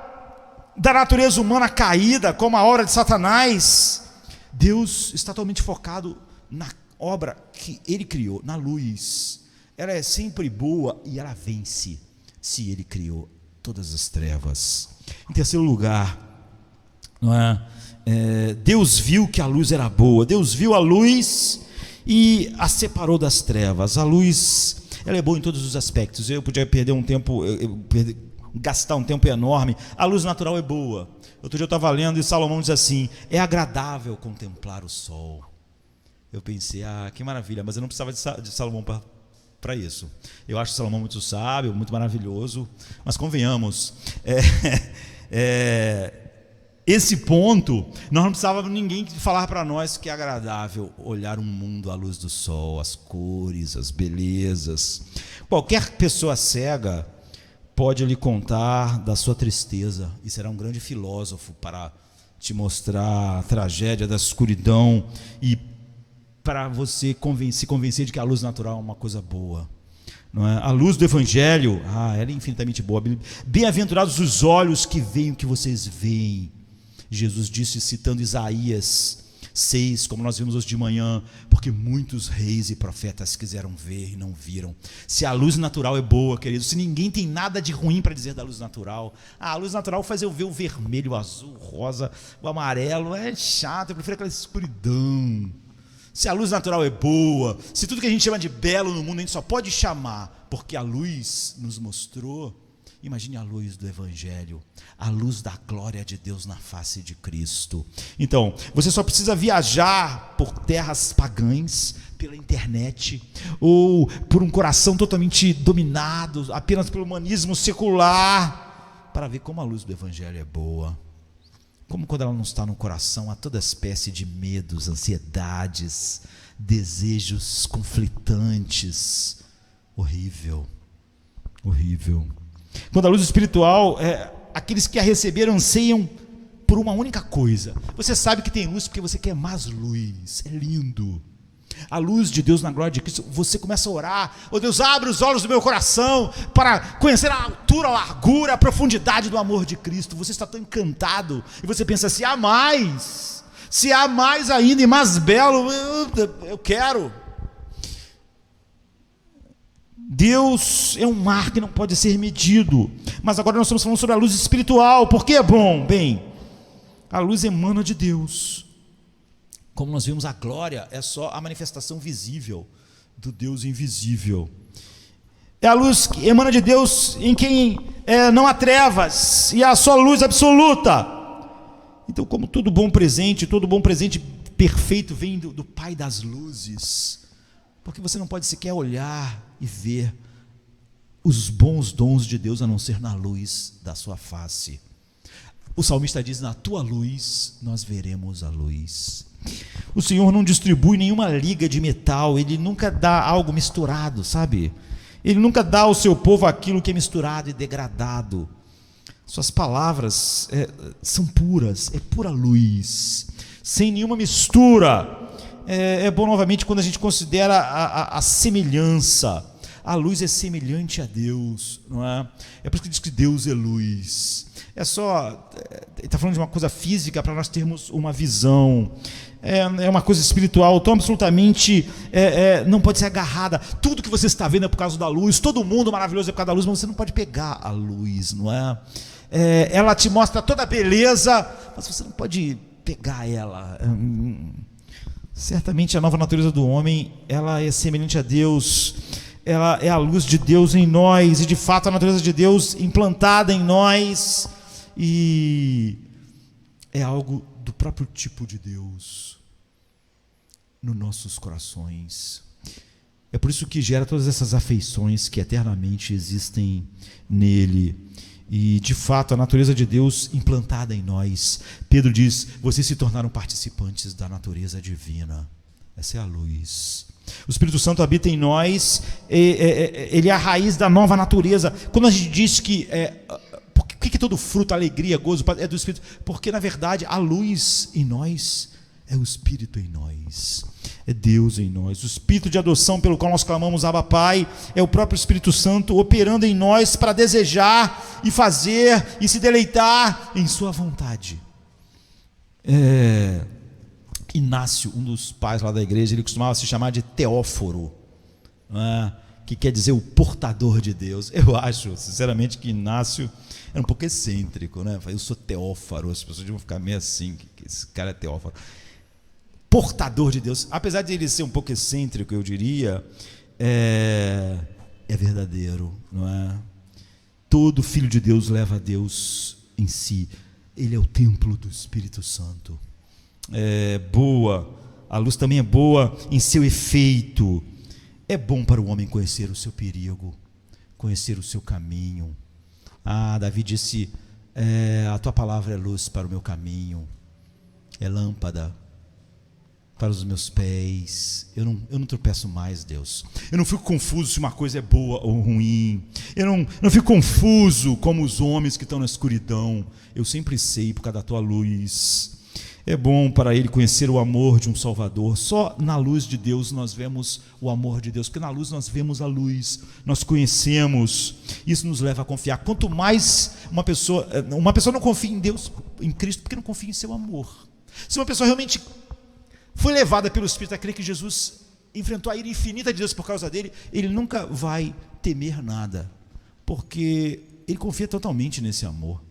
da natureza humana caída, como a obra de Satanás. Deus está totalmente focado na obra que Ele criou, na luz. Ela é sempre boa e ela vence, se Ele criou todas as trevas. Em terceiro lugar, não é? Deus viu que a luz era boa. Deus viu a luz e a separou das trevas. A luz, ela é boa em todos os aspectos. Eu podia perder um tempo, gastar um tempo enorme. A luz natural é boa. Outro dia eu estava lendo e Salomão diz assim: é agradável contemplar o sol. Eu pensei, que maravilha, mas eu não precisava de Salomão para isso. Eu acho Salomão muito sábio, muito maravilhoso, mas convenhamos, esse ponto, nós não precisávamos ninguém falar para nós que é agradável olhar um mundo à luz do sol, as cores, as belezas. Qualquer pessoa cega pode lhe contar da sua tristeza, e será um grande filósofo para te mostrar a tragédia da escuridão e para você se convencer de que a luz natural é uma coisa boa. Não é? A luz do Evangelho, ela é infinitamente boa. Bem-aventurados os olhos que veem o que vocês veem. Jesus disse, citando Isaías 6, como nós vimos hoje de manhã, porque muitos reis e profetas quiseram ver e não viram. Se a luz natural é boa, querido, se ninguém tem nada de ruim para dizer da luz natural, a luz natural faz eu ver o vermelho, o azul, o rosa, o amarelo, é chato, eu prefiro aquela escuridão. Se a luz natural é boa, se tudo que a gente chama de belo no mundo a gente só pode chamar porque a luz nos mostrou, imagine a luz do Evangelho, a luz da glória de Deus na face de Cristo. Então, você só precisa viajar por terras pagãs, pela internet, ou por um coração totalmente dominado apenas pelo humanismo secular, para ver como a luz do Evangelho é boa. Como quando ela não está no coração, há toda espécie de medos, ansiedades, desejos conflitantes. Horrível, horrível. Quando a luz espiritual, aqueles que a receberam anseiam por uma única coisa. Você sabe que tem luz porque você quer mais luz, é lindo. A luz de Deus na glória de Cristo, você começa a orar, Deus, abre os olhos do meu coração para conhecer a altura, a largura, a profundidade do amor de Cristo. Você está tão encantado e você pensa, se há mais ainda e mais belo, eu quero. Deus é um mar que não pode ser medido, mas agora nós estamos falando sobre a luz espiritual. Por que é bom? Bem, a luz emana de Deus. Como nós vimos, a glória é só a manifestação visível do Deus invisível. É a luz que emana de Deus, em quem não há trevas, e há só luz absoluta. Então, como todo bom presente perfeito vem do Pai das luzes, porque você não pode sequer olhar e ver os bons dons de Deus a não ser na luz da sua face. O salmista diz, na tua luz nós veremos a luz. O Senhor não distribui nenhuma liga de metal, Ele nunca dá algo misturado, sabe? Ele nunca dá ao seu povo aquilo que é misturado e degradado. Suas palavras são puras, é pura luz, sem nenhuma mistura. É bom novamente quando a gente considera a semelhança. A luz é semelhante a Deus, não é? É por isso que diz que Deus é luz. Ele está falando de uma coisa física para nós termos uma visão. É uma coisa espiritual, tão absolutamente não pode ser agarrada. Tudo que você está vendo é por causa da luz, todo mundo maravilhoso é por causa da luz, mas você não pode pegar a luz, não é? Ela te mostra toda a beleza, mas você não pode pegar ela. Certamente a nova natureza do homem, ela é semelhante a Deus, ela é a luz de Deus em nós, e de fato a natureza de Deus implantada em nós, e é algo do próprio tipo de Deus nos nossos corações. É por isso que gera todas essas afeições que eternamente existem nele. E de fato a natureza de Deus implantada em nós. Pedro diz, vocês se tornaram participantes da natureza divina. Essa é a luz. O Espírito Santo habita em nós, ele é a raiz da nova natureza. Quando a gente diz que por que todo fruto, alegria, gozo é do Espírito? Porque na verdade a luz em nós é o Espírito em nós, é Deus em nós. O Espírito de adoção pelo qual nós clamamos Abba Pai é o próprio Espírito Santo operando em nós para desejar e fazer e se deleitar em sua vontade. Inácio, um dos pais lá da igreja, ele costumava se chamar de Teóforo, que quer dizer o portador de Deus. Eu acho, sinceramente, que Inácio era um pouco excêntrico, né? Eu sou Teófaro, as pessoas vão ficar meio assim, que esse cara é Teófaro. Portador de Deus, apesar de ele ser um pouco excêntrico, eu diria, é verdadeiro, não é? Todo filho de Deus leva a Deus em si, ele é o templo do Espírito Santo. A luz também é boa em seu efeito. É bom para o homem conhecer o seu perigo, conhecer o seu caminho. Davi disse, a tua palavra é luz para o meu caminho, é lâmpada para os meus pés. Eu não tropeço mais, Deus. Eu não fico confuso se uma coisa é boa ou ruim. Eu não fico confuso como os homens que estão na escuridão. Eu sempre sei por causa da tua luz. É bom para ele conhecer o amor de um Salvador. Só na luz de Deus nós vemos o amor de Deus, porque na luz nós vemos a luz, nós conhecemos. Isso nos leva a confiar. Quanto mais uma pessoa não confia em Deus, em Cristo, porque não confia em seu amor. Se uma pessoa realmente foi levada pelo Espírito a crer que Jesus enfrentou a ira infinita de Deus por causa dele, ele nunca vai temer nada, porque ele confia totalmente nesse amor.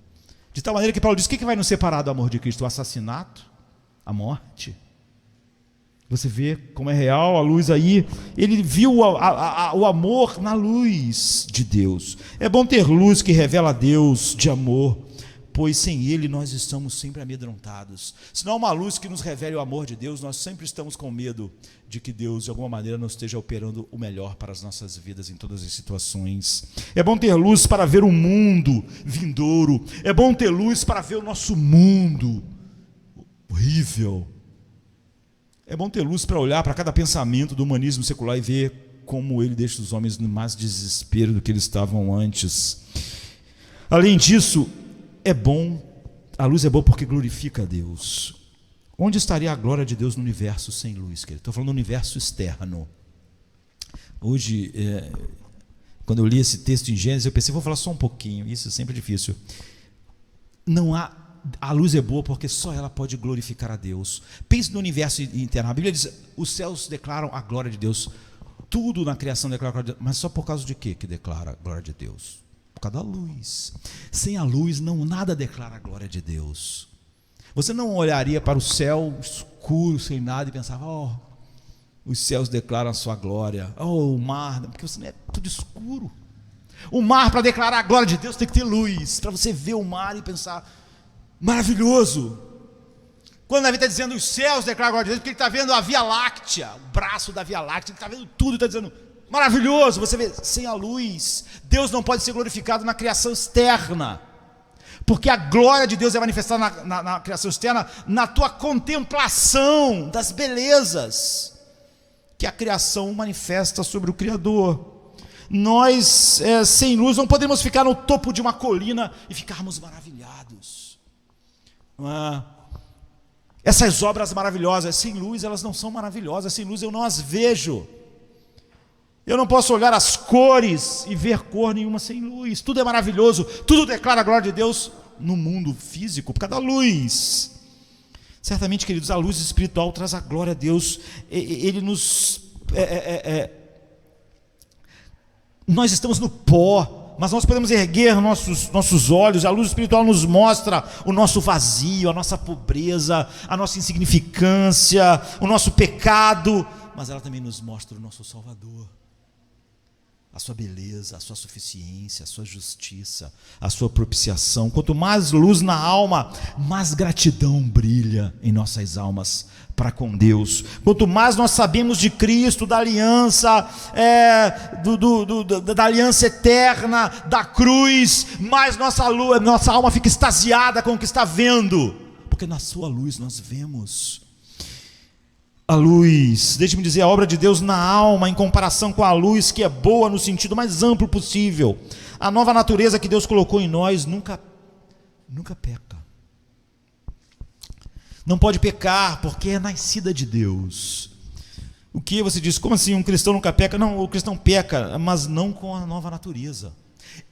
De tal maneira que Paulo diz: o que vai nos separar do amor de Cristo? O assassinato? A morte? Você vê como é real a luz aí. Ele viu o amor na luz de Deus. É bom ter luz que revela a Deus de amor, pois sem ele nós estamos sempre amedrontados. Se não há uma luz que nos revele o amor de Deus, nós sempre estamos com medo de que Deus de alguma maneira não esteja operando o melhor para as nossas vidas em todas as situações. É bom ter luz para ver o mundo vindouro. É bom ter luz para ver o nosso mundo horrível. É bom ter luz para olhar para cada pensamento do humanismo secular e ver como ele deixa os homens no mais desespero do que eles estavam antes. Além disso, a luz é boa porque glorifica a Deus. Onde estaria a glória de Deus no universo sem luz, querido? Estou falando do universo externo. Hoje, quando eu li esse texto em Gênesis, eu pensei, vou falar só um pouquinho, isso é sempre difícil. A luz é boa porque só ela pode glorificar a Deus. Pense no universo interno. A Bíblia diz: os céus declaram a glória de Deus. Tudo na criação declara a glória de Deus. Mas só por causa de quê que declara a glória de Deus? Por causa da luz. Sem a luz, nada declara a glória de Deus. Você não olharia para o céu escuro, sem nada, e pensava: os céus declaram a sua glória. O mar, porque você não é tudo escuro. O mar, para declarar a glória de Deus, tem que ter luz. Para você ver o mar e pensar: maravilhoso. Quando Davi está dizendo os céus declaram a glória de Deus, porque ele está vendo a Via Láctea, o braço da Via Láctea, ele está vendo tudo, está dizendo maravilhoso. Você vê, sem a luz, Deus não pode ser glorificado na criação externa, porque a glória de Deus é manifestada na criação externa, na tua contemplação das belezas que a criação manifesta sobre o Criador. Nós, sem luz, não podemos ficar no topo de uma colina e ficarmos maravilhados. Essas obras maravilhosas, sem luz elas não são maravilhosas. Sem luz eu não as vejo. Eu não posso olhar as cores e ver cor nenhuma sem luz. Tudo é maravilhoso, tudo declara a glória de Deus no mundo físico por causa da luz. Certamente, queridos, a luz espiritual traz a glória a Deus. Ele nos nós estamos no pó, mas nós podemos erguer nossos olhos. A luz espiritual nos mostra o nosso vazio, a nossa pobreza, a nossa insignificância, o nosso pecado, mas ela também nos mostra o nosso Salvador, a sua beleza, a sua suficiência, a sua justiça, a sua propiciação. Quanto mais luz na alma, mais gratidão brilha em nossas almas para com Deus. Quanto mais nós sabemos de Cristo, da aliança, da aliança eterna, da cruz, mais nossa alma fica extasiada com o que está vendo, porque na sua luz nós vemos. A luz, deixe-me dizer, a obra de Deus na alma, em comparação com a luz que é boa no sentido mais amplo possível. A nova natureza que Deus colocou em nós nunca peca. Não pode pecar porque é nascida de Deus. O que você diz? Como assim um cristão nunca peca? Não, o cristão peca, mas não com a nova natureza.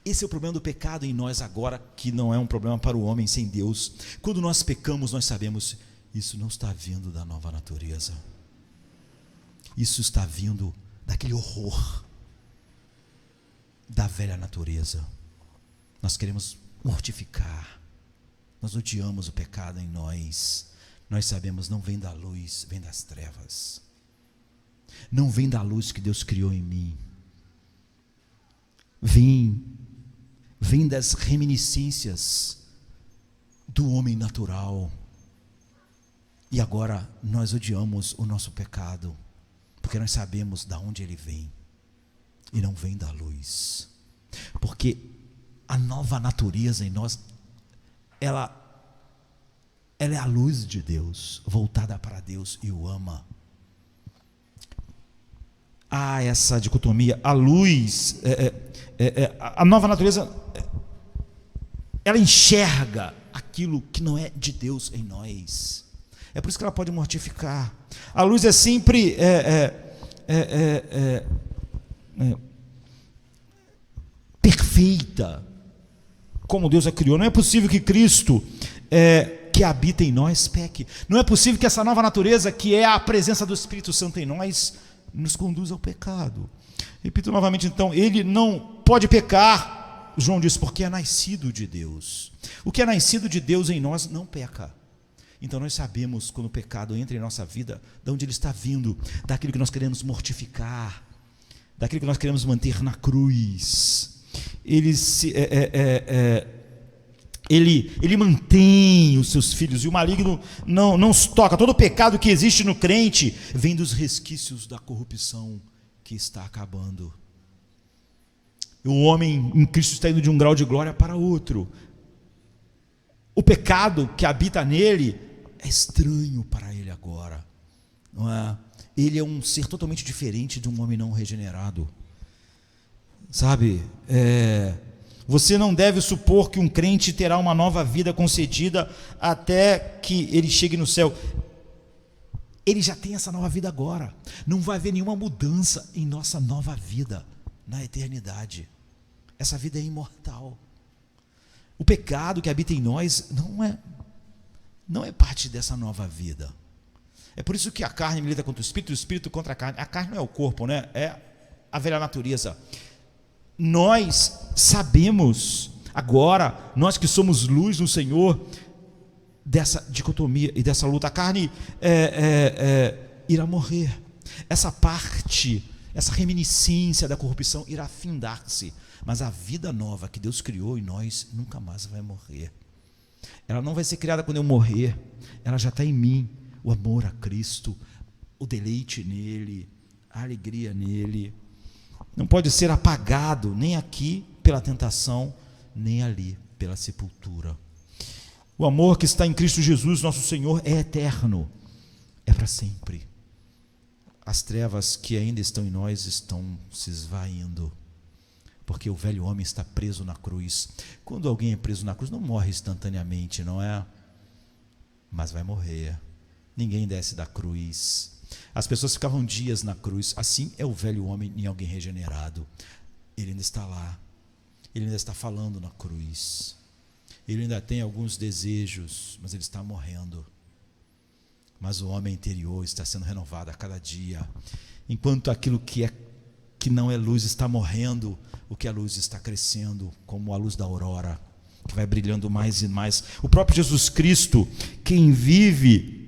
Esse é o problema do pecado em nós agora, que não é um problema para o homem sem Deus. Quando nós pecamos, nós sabemos: isso não está vindo da nova natureza. Isso está vindo daquele horror da velha natureza. Nós queremos mortificar. Nós odiamos o pecado em nós. Nós sabemos, não vem da luz, vem das trevas. Não vem da luz que Deus criou em mim. Vem das reminiscências do homem natural. E agora nós odiamos o nosso pecado, porque nós sabemos de onde ele vem, e não vem da luz. Porque a nova natureza em nós, ela é a luz de Deus, voltada para Deus, e o ama. Há essa dicotomia. A luz, a nova natureza, ela enxerga aquilo que não é de Deus em nós. É por isso que ela pode mortificar. A luz é sempre perfeita, como Deus a criou. Não é possível que Cristo, que habita em nós, peque. Não é possível que essa nova natureza, que é a presença do Espírito Santo em nós, nos conduza ao pecado. Repito novamente, então, ele não pode pecar, João diz, porque é nascido de Deus. O que é nascido de Deus em nós não peca. Então nós sabemos quando o pecado entra em nossa vida, de onde ele está vindo, daquilo que nós queremos mortificar, daquilo que nós queremos manter na cruz. Ele mantém os seus filhos, e o maligno não os toca. Todo o pecado que existe no crente vem dos resquícios da corrupção que está acabando. O homem em Cristo está indo de um grau de glória para outro. O pecado que habita nele é estranho para ele agora, não é? Ele é um ser totalmente diferente de um homem não regenerado, sabe? Você não deve supor que um crente terá uma nova vida concedida até que ele chegue no céu. Ele já tem essa nova vida agora. Não vai haver nenhuma mudança em nossa nova vida na eternidade. Essa vida é imortal. O pecado que habita em nós não é parte dessa nova vida. É por isso que a carne milita contra o espírito contra a carne. A carne não é o corpo, né? É a velha natureza. Nós sabemos agora, nós que somos luz no Senhor, dessa dicotomia e dessa luta. A carne irá morrer. Essa parte, essa reminiscência da corrupção irá findar-se. Mas a vida nova que Deus criou em nós nunca mais vai morrer. Ela não vai ser criada quando eu morrer. Ela já está em mim. O amor a Cristo, o deleite nele, a alegria nele. Não pode ser apagado, nem aqui pela tentação, nem ali pela sepultura. O amor que está em Cristo Jesus, nosso Senhor, é eterno, é para sempre. As trevas que ainda estão em nós estão se esvaindo, porque o velho homem está preso na cruz. Quando alguém é preso na cruz, não morre instantaneamente, não é? Mas vai morrer. Ninguém desce da cruz. As pessoas ficavam dias na cruz. Assim é o velho homem em alguém regenerado. Ele ainda está lá. Ele ainda está falando na cruz. Ele ainda tem alguns desejos, mas ele está morrendo. Mas o homem interior está sendo renovado a cada dia. Enquanto aquilo que não é luz está morrendo, o que é luz está crescendo, como a luz da aurora, que vai brilhando mais e mais. O próprio Jesus Cristo, quem vive,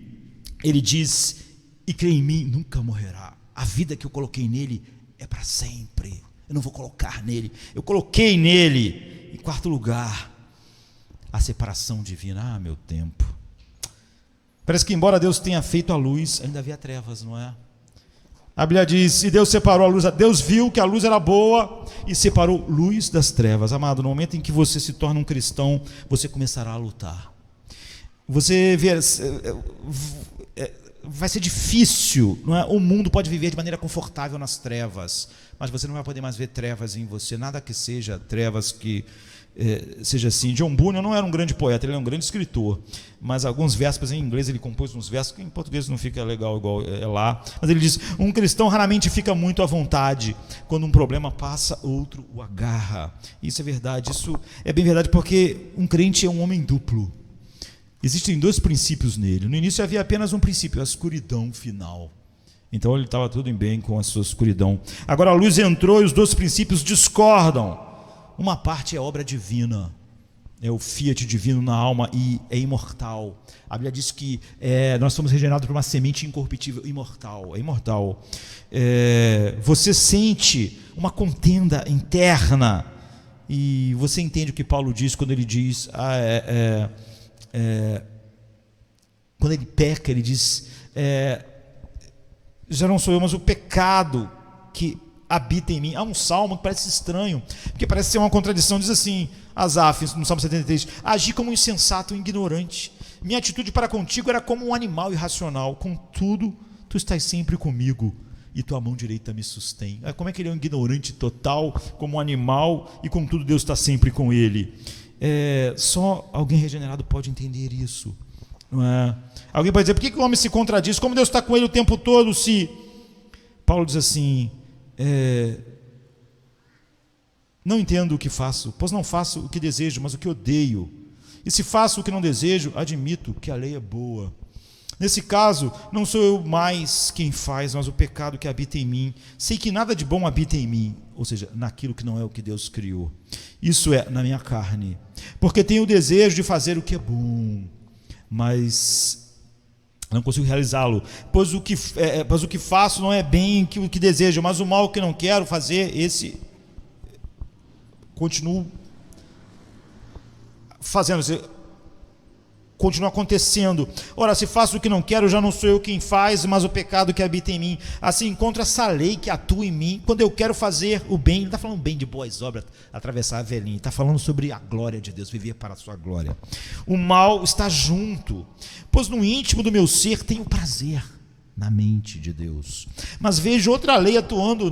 ele diz: e crê em mim, nunca morrerá. A vida que eu coloquei nele é para sempre. Eu não vou colocar nele, eu coloquei nele. Em quarto lugar, a separação divina. Meu tempo. Parece que embora Deus tenha feito a luz, ainda havia trevas, não é? A Bíblia diz: e Deus separou a luz. Deus viu que a luz era boa e separou luz das trevas. Amado, no momento em que você se torna um cristão, você começará a lutar. Você vê, vai ser difícil, não é? O mundo pode viver de maneira confortável nas trevas, mas você não vai poder mais ver trevas em você, nada que seja trevas que seja assim. John Bunyan não era um grande poeta, ele é um grande escritor, mas alguns versos em inglês ele compôs uns versos que em português não fica legal igual é lá, mas ele diz: um cristão raramente fica muito à vontade, quando um problema passa, outro o agarra. Isso é verdade, isso é bem verdade, porque um crente é um homem duplo. Existem dois princípios nele. No início havia apenas um princípio, a escuridão final. Então ele estava tudo em bem com a sua escuridão. Agora a luz entrou e os dois princípios discordam. Uma parte é obra divina, é o fiat divino na alma e é imortal. A Bíblia diz que nós somos regenerados por uma semente incorruptível, imortal, é imortal. Você sente uma contenda interna e você entende o que Paulo diz quando ele diz... quando ele peca, ele diz: já não sou eu, mas o pecado que habita em mim. Há um salmo que parece estranho, porque parece ser uma contradição. Diz assim, Asaf, no Salmo 73: agi como um insensato e ignorante, minha atitude para contigo era como um animal irracional, contudo, tu estás sempre comigo, e tua mão direita me sustém. Como é que ele é um ignorante total, como um animal, e contudo Deus está sempre com ele? Só alguém regenerado pode entender isso. Não é? Alguém pode dizer, por que o homem se contradiz? Como Deus está com ele o tempo todo? Se Paulo diz assim, não entendo o que faço, pois não faço o que desejo, mas o que odeio. E se faço o que não desejo, admito que a lei é boa. Nesse caso, não sou eu mais quem faz, mas o pecado que habita em mim. Sei que nada de bom habita em mim, ou seja, naquilo que não é o que Deus criou. Isso é, na minha carne. Porque tenho o desejo de fazer o que é bom, mas não consigo realizá-lo. Pois o que faço não é bem o que desejo, mas o mal que não quero fazer, esse continuo fazendo, continua acontecendo. Ora, se faço o que não quero, já não sou eu quem faz, mas o pecado que habita em mim. Assim, encontro essa lei que atua em mim, quando eu quero fazer o bem. Ele está falando bem de boas obras, atravessar a velhinha, está falando sobre a glória de Deus, viver para a sua glória. O mal está junto, pois no íntimo do meu ser tenho prazer na mente de Deus, mas vejo outra lei atuando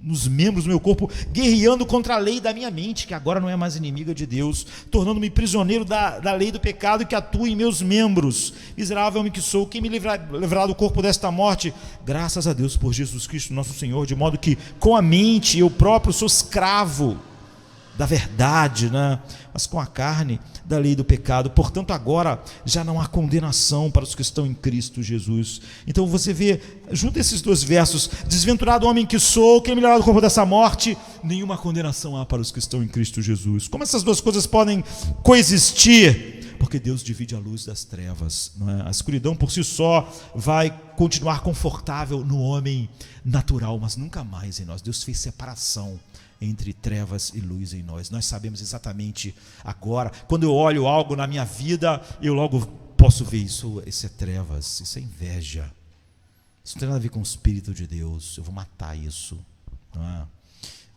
nos membros do meu corpo, guerreando contra a lei da minha mente, que agora não é mais inimiga de Deus, tornando-me prisioneiro da lei do pecado que atua em meus membros. Miserável homem que sou, quem me livrará do corpo desta morte? Graças a Deus por Jesus Cristo nosso Senhor, de modo que com a mente eu próprio sou escravo da verdade, né? Mas com a carne da lei do pecado. Portanto, agora já não há condenação para os que estão em Cristo Jesus. Então você vê, junto esses dois versos, desventurado homem que sou, quem me livrará do corpo dessa morte? Nenhuma condenação há para os que estão em Cristo Jesus. Como essas duas coisas podem coexistir? Porque Deus divide a luz das trevas, não é? A escuridão por si só vai continuar confortável no homem natural, mas nunca mais em nós. Deus fez separação entre trevas e luz em nós. Nós sabemos exatamente agora, quando eu olho algo na minha vida, eu logo posso ver isso é trevas, isso é inveja, isso não tem nada a ver com o Espírito de Deus, eu vou matar isso, não é?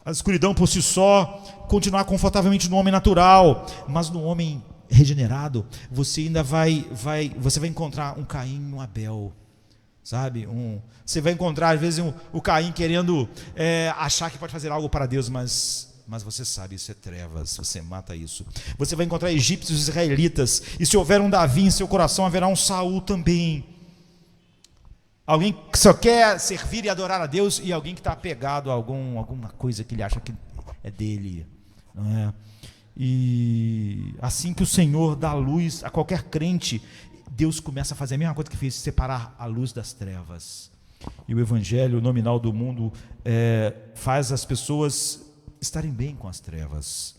A escuridão por si só continuar confortavelmente no homem natural, mas no homem regenerado, você ainda vai encontrar um Caim e um Abel, sabe? Você vai encontrar às vezes o Caim querendo achar que pode fazer algo para Deus, mas você sabe, isso é trevas, você mata isso. Você vai encontrar egípcios e israelitas, e se houver um Davi em seu coração, haverá um Saul também. Alguém que só quer servir e adorar a Deus, e alguém que está apegado a alguma coisa que ele acha que é dele, não é? E assim que o Senhor dá luz a qualquer crente, Deus começa a fazer a mesma coisa que fez, separar a luz das trevas. E o evangelho nominal do mundo faz as pessoas estarem bem com as trevas,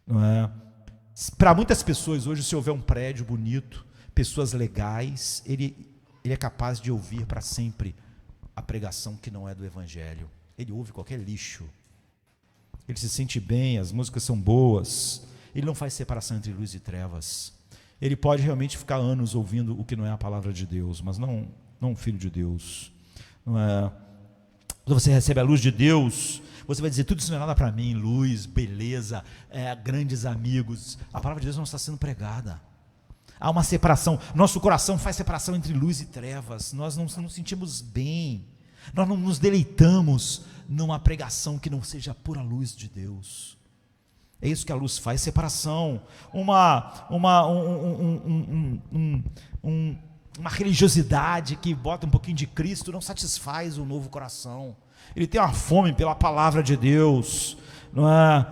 não é? Para muitas pessoas hoje, se houver um prédio bonito, pessoas legais, ele é capaz de ouvir para sempre a pregação que não é do evangelho. Ele ouve qualquer lixo, ele se sente bem, as músicas são boas, ele não faz separação entre luz e trevas. Ele pode realmente ficar anos ouvindo o que não é a palavra de Deus, mas não um filho de Deus. Não é? Quando você recebe a luz de Deus, você vai dizer, tudo isso não é nada para mim, luz, beleza, grandes amigos. A palavra de Deus não está sendo pregada. Há uma separação, nosso coração faz separação entre luz e trevas, nós não nos sentimos bem, nós não nos deleitamos numa pregação que não seja a pura luz de Deus. É isso que a luz faz, separação. Uma religiosidade que bota um pouquinho de Cristo não satisfaz o novo coração. Ele tem uma fome pela palavra de Deus, não é?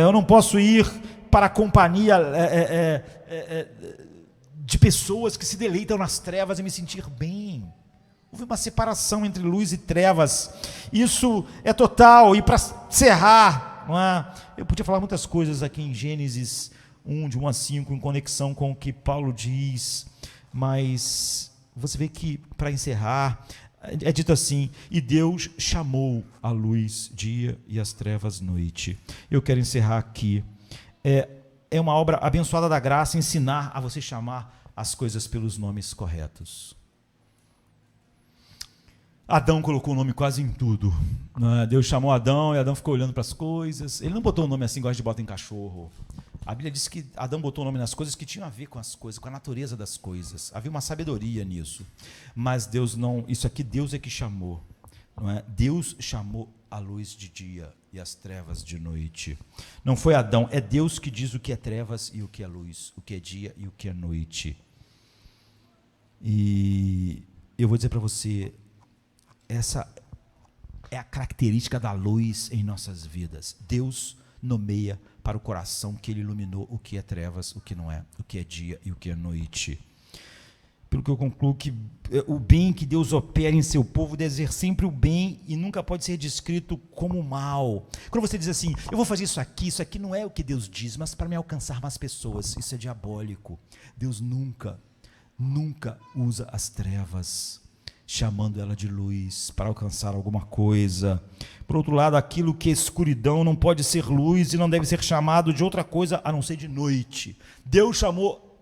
Eu não posso ir para a companhia de pessoas que se deleitam nas trevas e me sentir bem. Houve uma separação entre luz e trevas. Isso é total. E para encerrar, não é? Eu podia falar muitas coisas aqui em Gênesis 1, de 1 a 5, em conexão com o que Paulo diz, mas você vê que, para encerrar, é dito assim, e Deus chamou a luz dia e as trevas noite. Eu quero encerrar aqui. É uma obra abençoada da graça ensinar a você chamar as coisas pelos nomes corretos. Adão colocou o nome quase em tudo. Deus chamou Adão e Adão ficou olhando para as coisas. Ele não botou o nome assim, igual a gente bota em cachorro. A Bíblia diz que Adão botou o nome nas coisas que tinham a ver com as coisas, com a natureza das coisas. Havia uma sabedoria nisso. Mas Deus não, isso aqui Deus é que chamou. Não é? Deus chamou a luz de dia e as trevas de noite. Não foi Adão, é Deus que diz o que é trevas e o que é luz, o que é dia e o que é noite. E eu vou dizer para você, essa é a característica da luz em nossas vidas. Deus nomeia para o coração que Ele iluminou o que é trevas, o que não é, o que é dia e o que é noite. Pelo que eu concluo que o bem que Deus opera em seu povo deve ser sempre o bem e nunca pode ser descrito como o mal. Quando você diz assim, eu vou fazer isso aqui não é o que Deus diz, mas para me alcançar mais pessoas, isso é diabólico. Deus nunca usa as trevas, chamando ela de luz para alcançar alguma coisa. Por outro lado, aquilo que é escuridão não pode ser luz e não deve ser chamado de outra coisa a não ser de noite. Deus chamou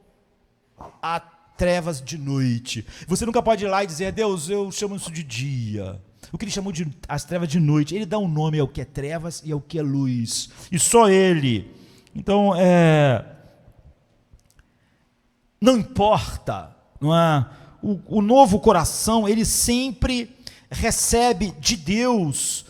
a trevas de noite. Você nunca pode ir lá e dizer, Deus, eu chamo isso de dia. O que Ele chamou de as trevas de noite, Ele dá um nome ao que é trevas e ao que é luz. E só Ele. Então, não importa, não é? O novo coração, ele sempre recebe de Deus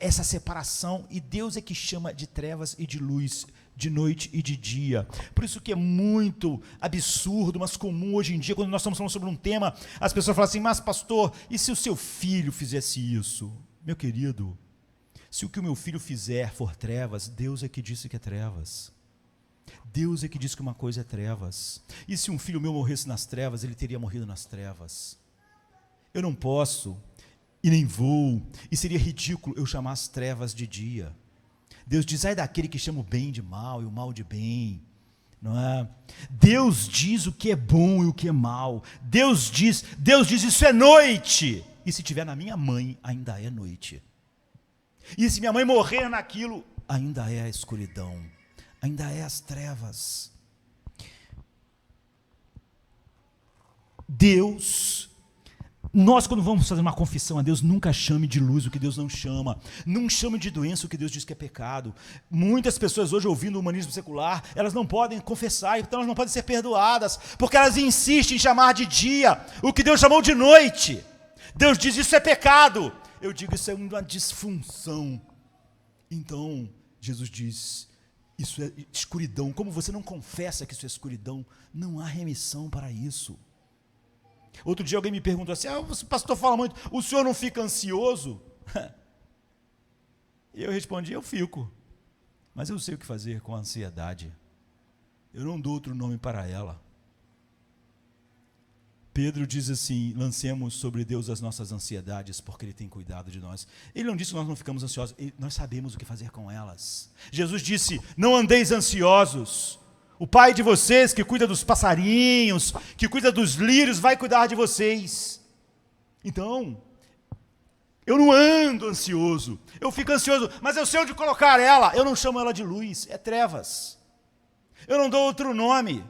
essa separação, e Deus é que chama de trevas e de luz, de noite e de dia. Por isso que é muito absurdo, mas comum hoje em dia, quando nós estamos falando sobre um tema, as pessoas falam assim, mas pastor, e se o seu filho fizesse isso? Meu querido, se o que o meu filho fizer for trevas, Deus é que disse que é trevas. Deus é que diz que uma coisa é trevas. E se um filho meu morresse nas trevas, ele teria morrido nas trevas. Eu não posso, e nem vou, e seria ridículo eu chamar as trevas de dia. Deus diz, ai daquele que chama o bem de mal e o mal de bem. Não é? Deus diz o que é bom e o que é mal. Deus diz isso é noite. E se tiver na minha mãe, ainda é noite. E se minha mãe morrer naquilo, ainda é a escuridão. Ainda é as trevas. Deus, nós quando vamos fazer uma confissão a Deus, nunca chame de luz o que Deus não chama. Não chame de doença o que Deus diz que é pecado. Muitas pessoas hoje ouvindo o humanismo secular, elas não podem confessar, então elas não podem ser perdoadas, porque elas insistem em chamar de dia o que Deus chamou de noite. Deus diz isso é pecado. Eu digo isso é uma disfunção. Então, Jesus diz, isso é escuridão. Como você não confessa que isso é escuridão, não há remissão para isso. Outro dia alguém me perguntou assim, o pastor fala muito, o senhor não fica ansioso? E eu respondi, eu fico, mas eu sei o que fazer com a ansiedade. Eu não dou outro nome para ela. Pedro diz assim, lancemos sobre Deus as nossas ansiedades, porque Ele tem cuidado de nós. Ele não disse que nós não ficamos ansiosos, nós sabemos o que fazer com elas. Jesus disse, não andeis ansiosos. O Pai de vocês, que cuida dos passarinhos, que cuida dos lírios, vai cuidar de vocês. Então, eu não ando ansioso, eu fico ansioso, mas eu sei onde colocar ela. Eu não chamo ela de luz, é trevas. Eu não dou outro nome.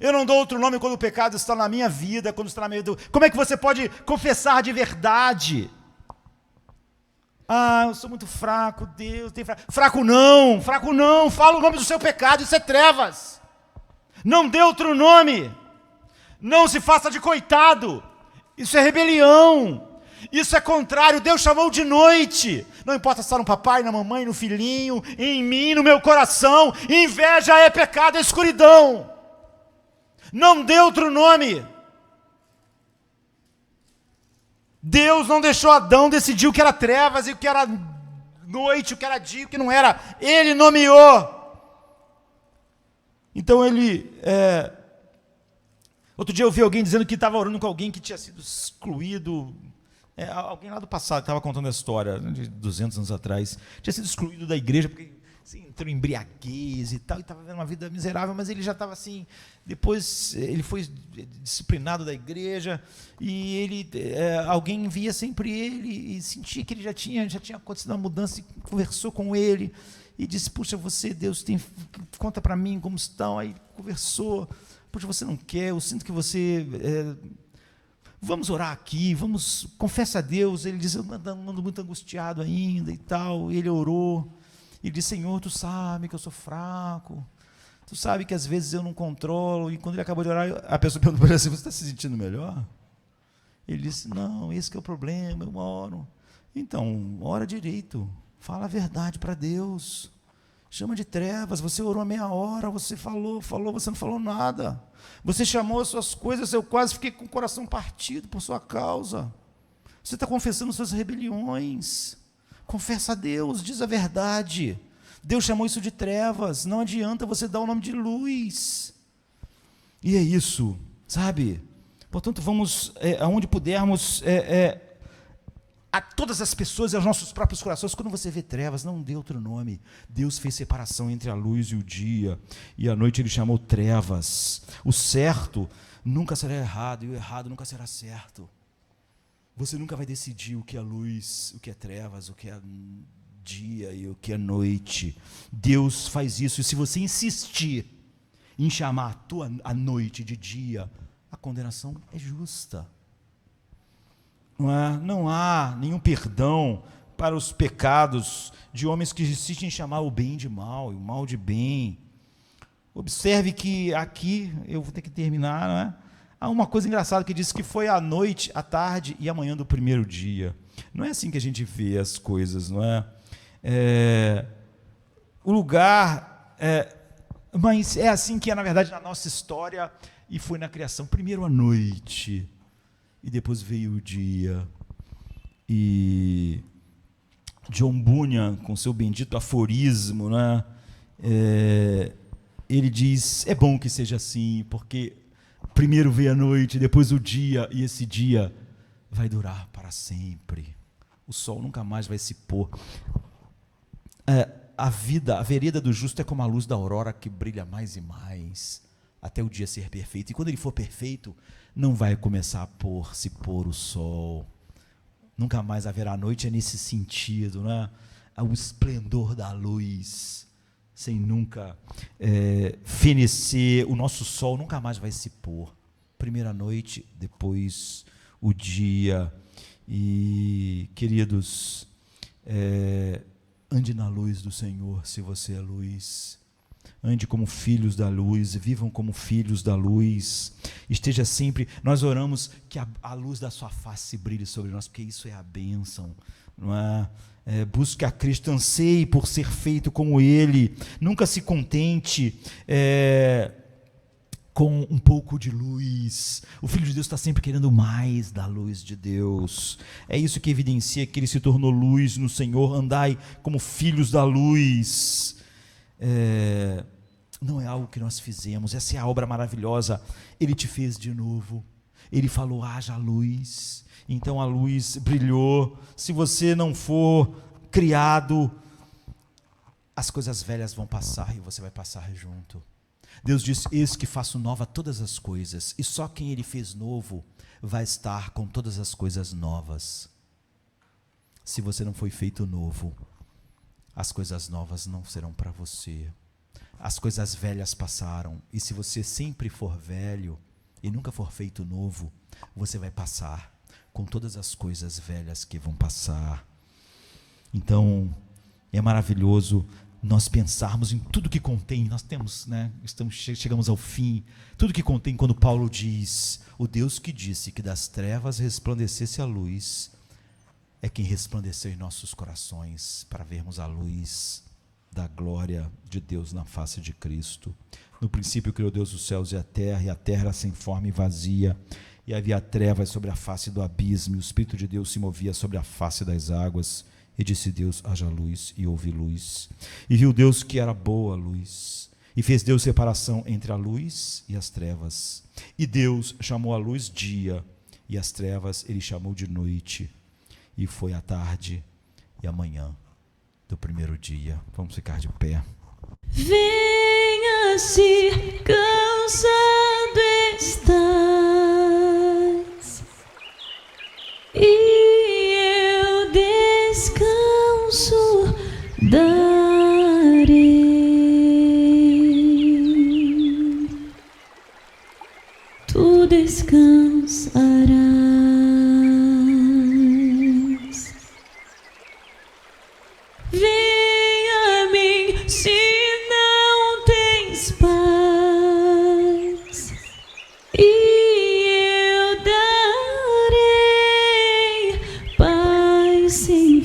Eu não dou outro nome quando o pecado está na minha vida, quando está na minha vida. Como é que você pode confessar de verdade? Eu sou muito fraco, Deus tem fraco. Fraco não, fala o nome do seu pecado, isso é trevas. Não dê outro nome. Não se faça de coitado. Isso é rebelião. Isso é contrário, Deus chamou de noite. Não importa se está no papai, na mamãe, no filhinho, em mim, no meu coração. Inveja é pecado, é escuridão. Não dê outro nome. Deus não deixou Adão decidir o que era trevas e o que era noite, o que era dia, o que não era. Ele nomeou. Então outro dia eu vi alguém dizendo que estava orando com alguém que tinha sido excluído. Alguém lá do passado estava contando a história, de 200 anos atrás. Tinha sido excluído da igreja porque entrou em embriaguez e tal, e estava vivendo uma vida miserável, mas ele já estava assim. Depois ele foi disciplinado da igreja e alguém via sempre ele e sentia que ele já tinha acontecido uma mudança, e conversou com ele e disse, puxa, Deus conta para mim como estão. Aí conversou, puxa, você não quer, eu sinto que você, vamos orar aqui, confessa a Deus. Ele disse, eu ando muito angustiado ainda e tal. E ele orou, ele disse, Senhor, tu sabe que eu sou fraco, tu sabe que às vezes eu não controlo. E quando ele acabou de orar, a pessoa perguntou para ele assim, você está se sentindo melhor? Ele disse, não, esse que é o problema, eu oro, Então, ora direito, fala a verdade para Deus. Chama de trevas. Você orou meia hora, você falou, você não falou nada. Você chamou as suas coisas, eu quase fiquei com o coração partido por sua causa. Você está confessando suas rebeliões. Confessa a Deus, diz a verdade. Deus chamou isso de trevas, não adianta você dar o nome de luz. E é isso, sabe? Portanto, vamos, aonde pudermos, a todas as pessoas e aos nossos próprios corações. Quando você vê trevas, não dê outro nome. Deus fez separação entre a luz e o dia, e à noite Ele chamou trevas. O certo nunca será errado, e o errado nunca será certo. Você nunca vai decidir o que é luz, o que é trevas, o que é dia e o que é noite. Deus faz isso, e se você insistir em chamar a noite de dia, a condenação é justa. Não há nenhum perdão para os pecados de homens que insistem em chamar o bem de mal e o mal de bem. Observe que aqui, eu vou ter que terminar, não é? Há uma coisa engraçada que diz que foi a noite, a tarde e a manhã do primeiro dia. Não é assim que a gente vê as coisas, não é? O lugar, mas é assim que é, na verdade, na nossa história, e foi na criação. Primeiro a noite, e depois veio o dia. E John Bunyan, com seu bendito aforismo, né? Ele diz, é bom que seja assim, porque primeiro veio a noite, depois o dia, e esse dia vai durar para sempre. O sol nunca mais vai se pôr. A vereda do justo é como a luz da aurora que brilha mais e mais, até o dia ser perfeito. E quando ele for perfeito, não vai começar a se pôr o sol. Nunca mais haverá noite, é nesse sentido, né? O esplendor da luz, sem nunca fenecer. O nosso sol nunca mais vai se pôr. Primeiro a noite, depois o dia. E, queridos, ande na luz do Senhor, se você é luz. Ande como filhos da luz, vivam como filhos da luz. Esteja sempre, nós oramos que a luz da sua face brilhe sobre nós, porque isso é a bênção, não é? Busque a Cristo, anseie por ser feito como Ele. Nunca se contente com um pouco de luz. O Filho de Deus está sempre querendo mais da luz de Deus. É isso que evidencia que Ele se tornou luz no Senhor. Andai como filhos da luz. Não é algo que nós fizemos, essa é a obra maravilhosa. Ele te fez de novo. Ele falou, haja luz. Então a luz brilhou. Se você não for criado, as coisas velhas vão passar e você vai passar junto. Deus disse, eis que faço nova todas as coisas, e só quem Ele fez novo vai estar com todas as coisas novas. Se você não foi feito novo, as coisas novas não serão para você. As coisas velhas passaram, e se você sempre for velho e nunca for feito novo, você vai passar com todas as coisas velhas que vão passar. Então, é maravilhoso nós pensarmos em tudo que contém. Nós temos, né, chegamos ao fim. Tudo que contém quando Paulo diz, o Deus que disse que das trevas resplandecesse a luz, é quem resplandeceu em nossos corações para vermos a luz da glória de Deus na face de Cristo. No princípio criou Deus os céus e a terra era sem forma e vazia, e havia trevas sobre a face do abismo, e o Espírito de Deus se movia sobre a face das águas, e disse Deus, haja luz, e houve luz. E viu Deus que era boa a luz, e fez Deus separação entre a luz e as trevas. E Deus chamou a luz dia, e as trevas Ele chamou de noite. E foi a tarde e a manhã do primeiro dia. Vamos ficar de pé.
Venha se cansado estás, e eu descanso darei. Tu descansarás. Venha a mim se não tens paz, e eu darei paz, Senhor.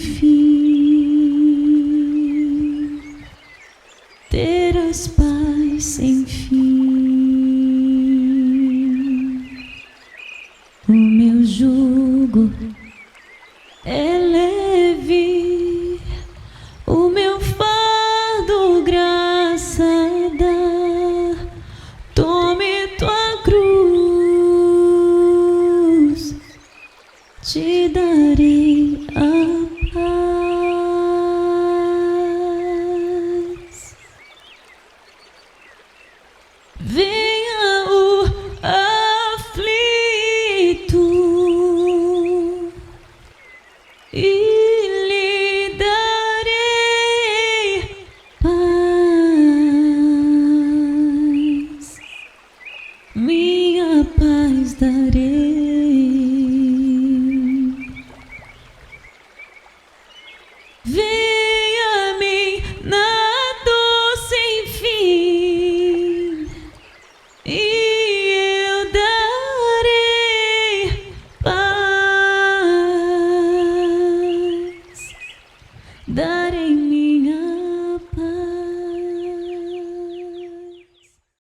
mais darei.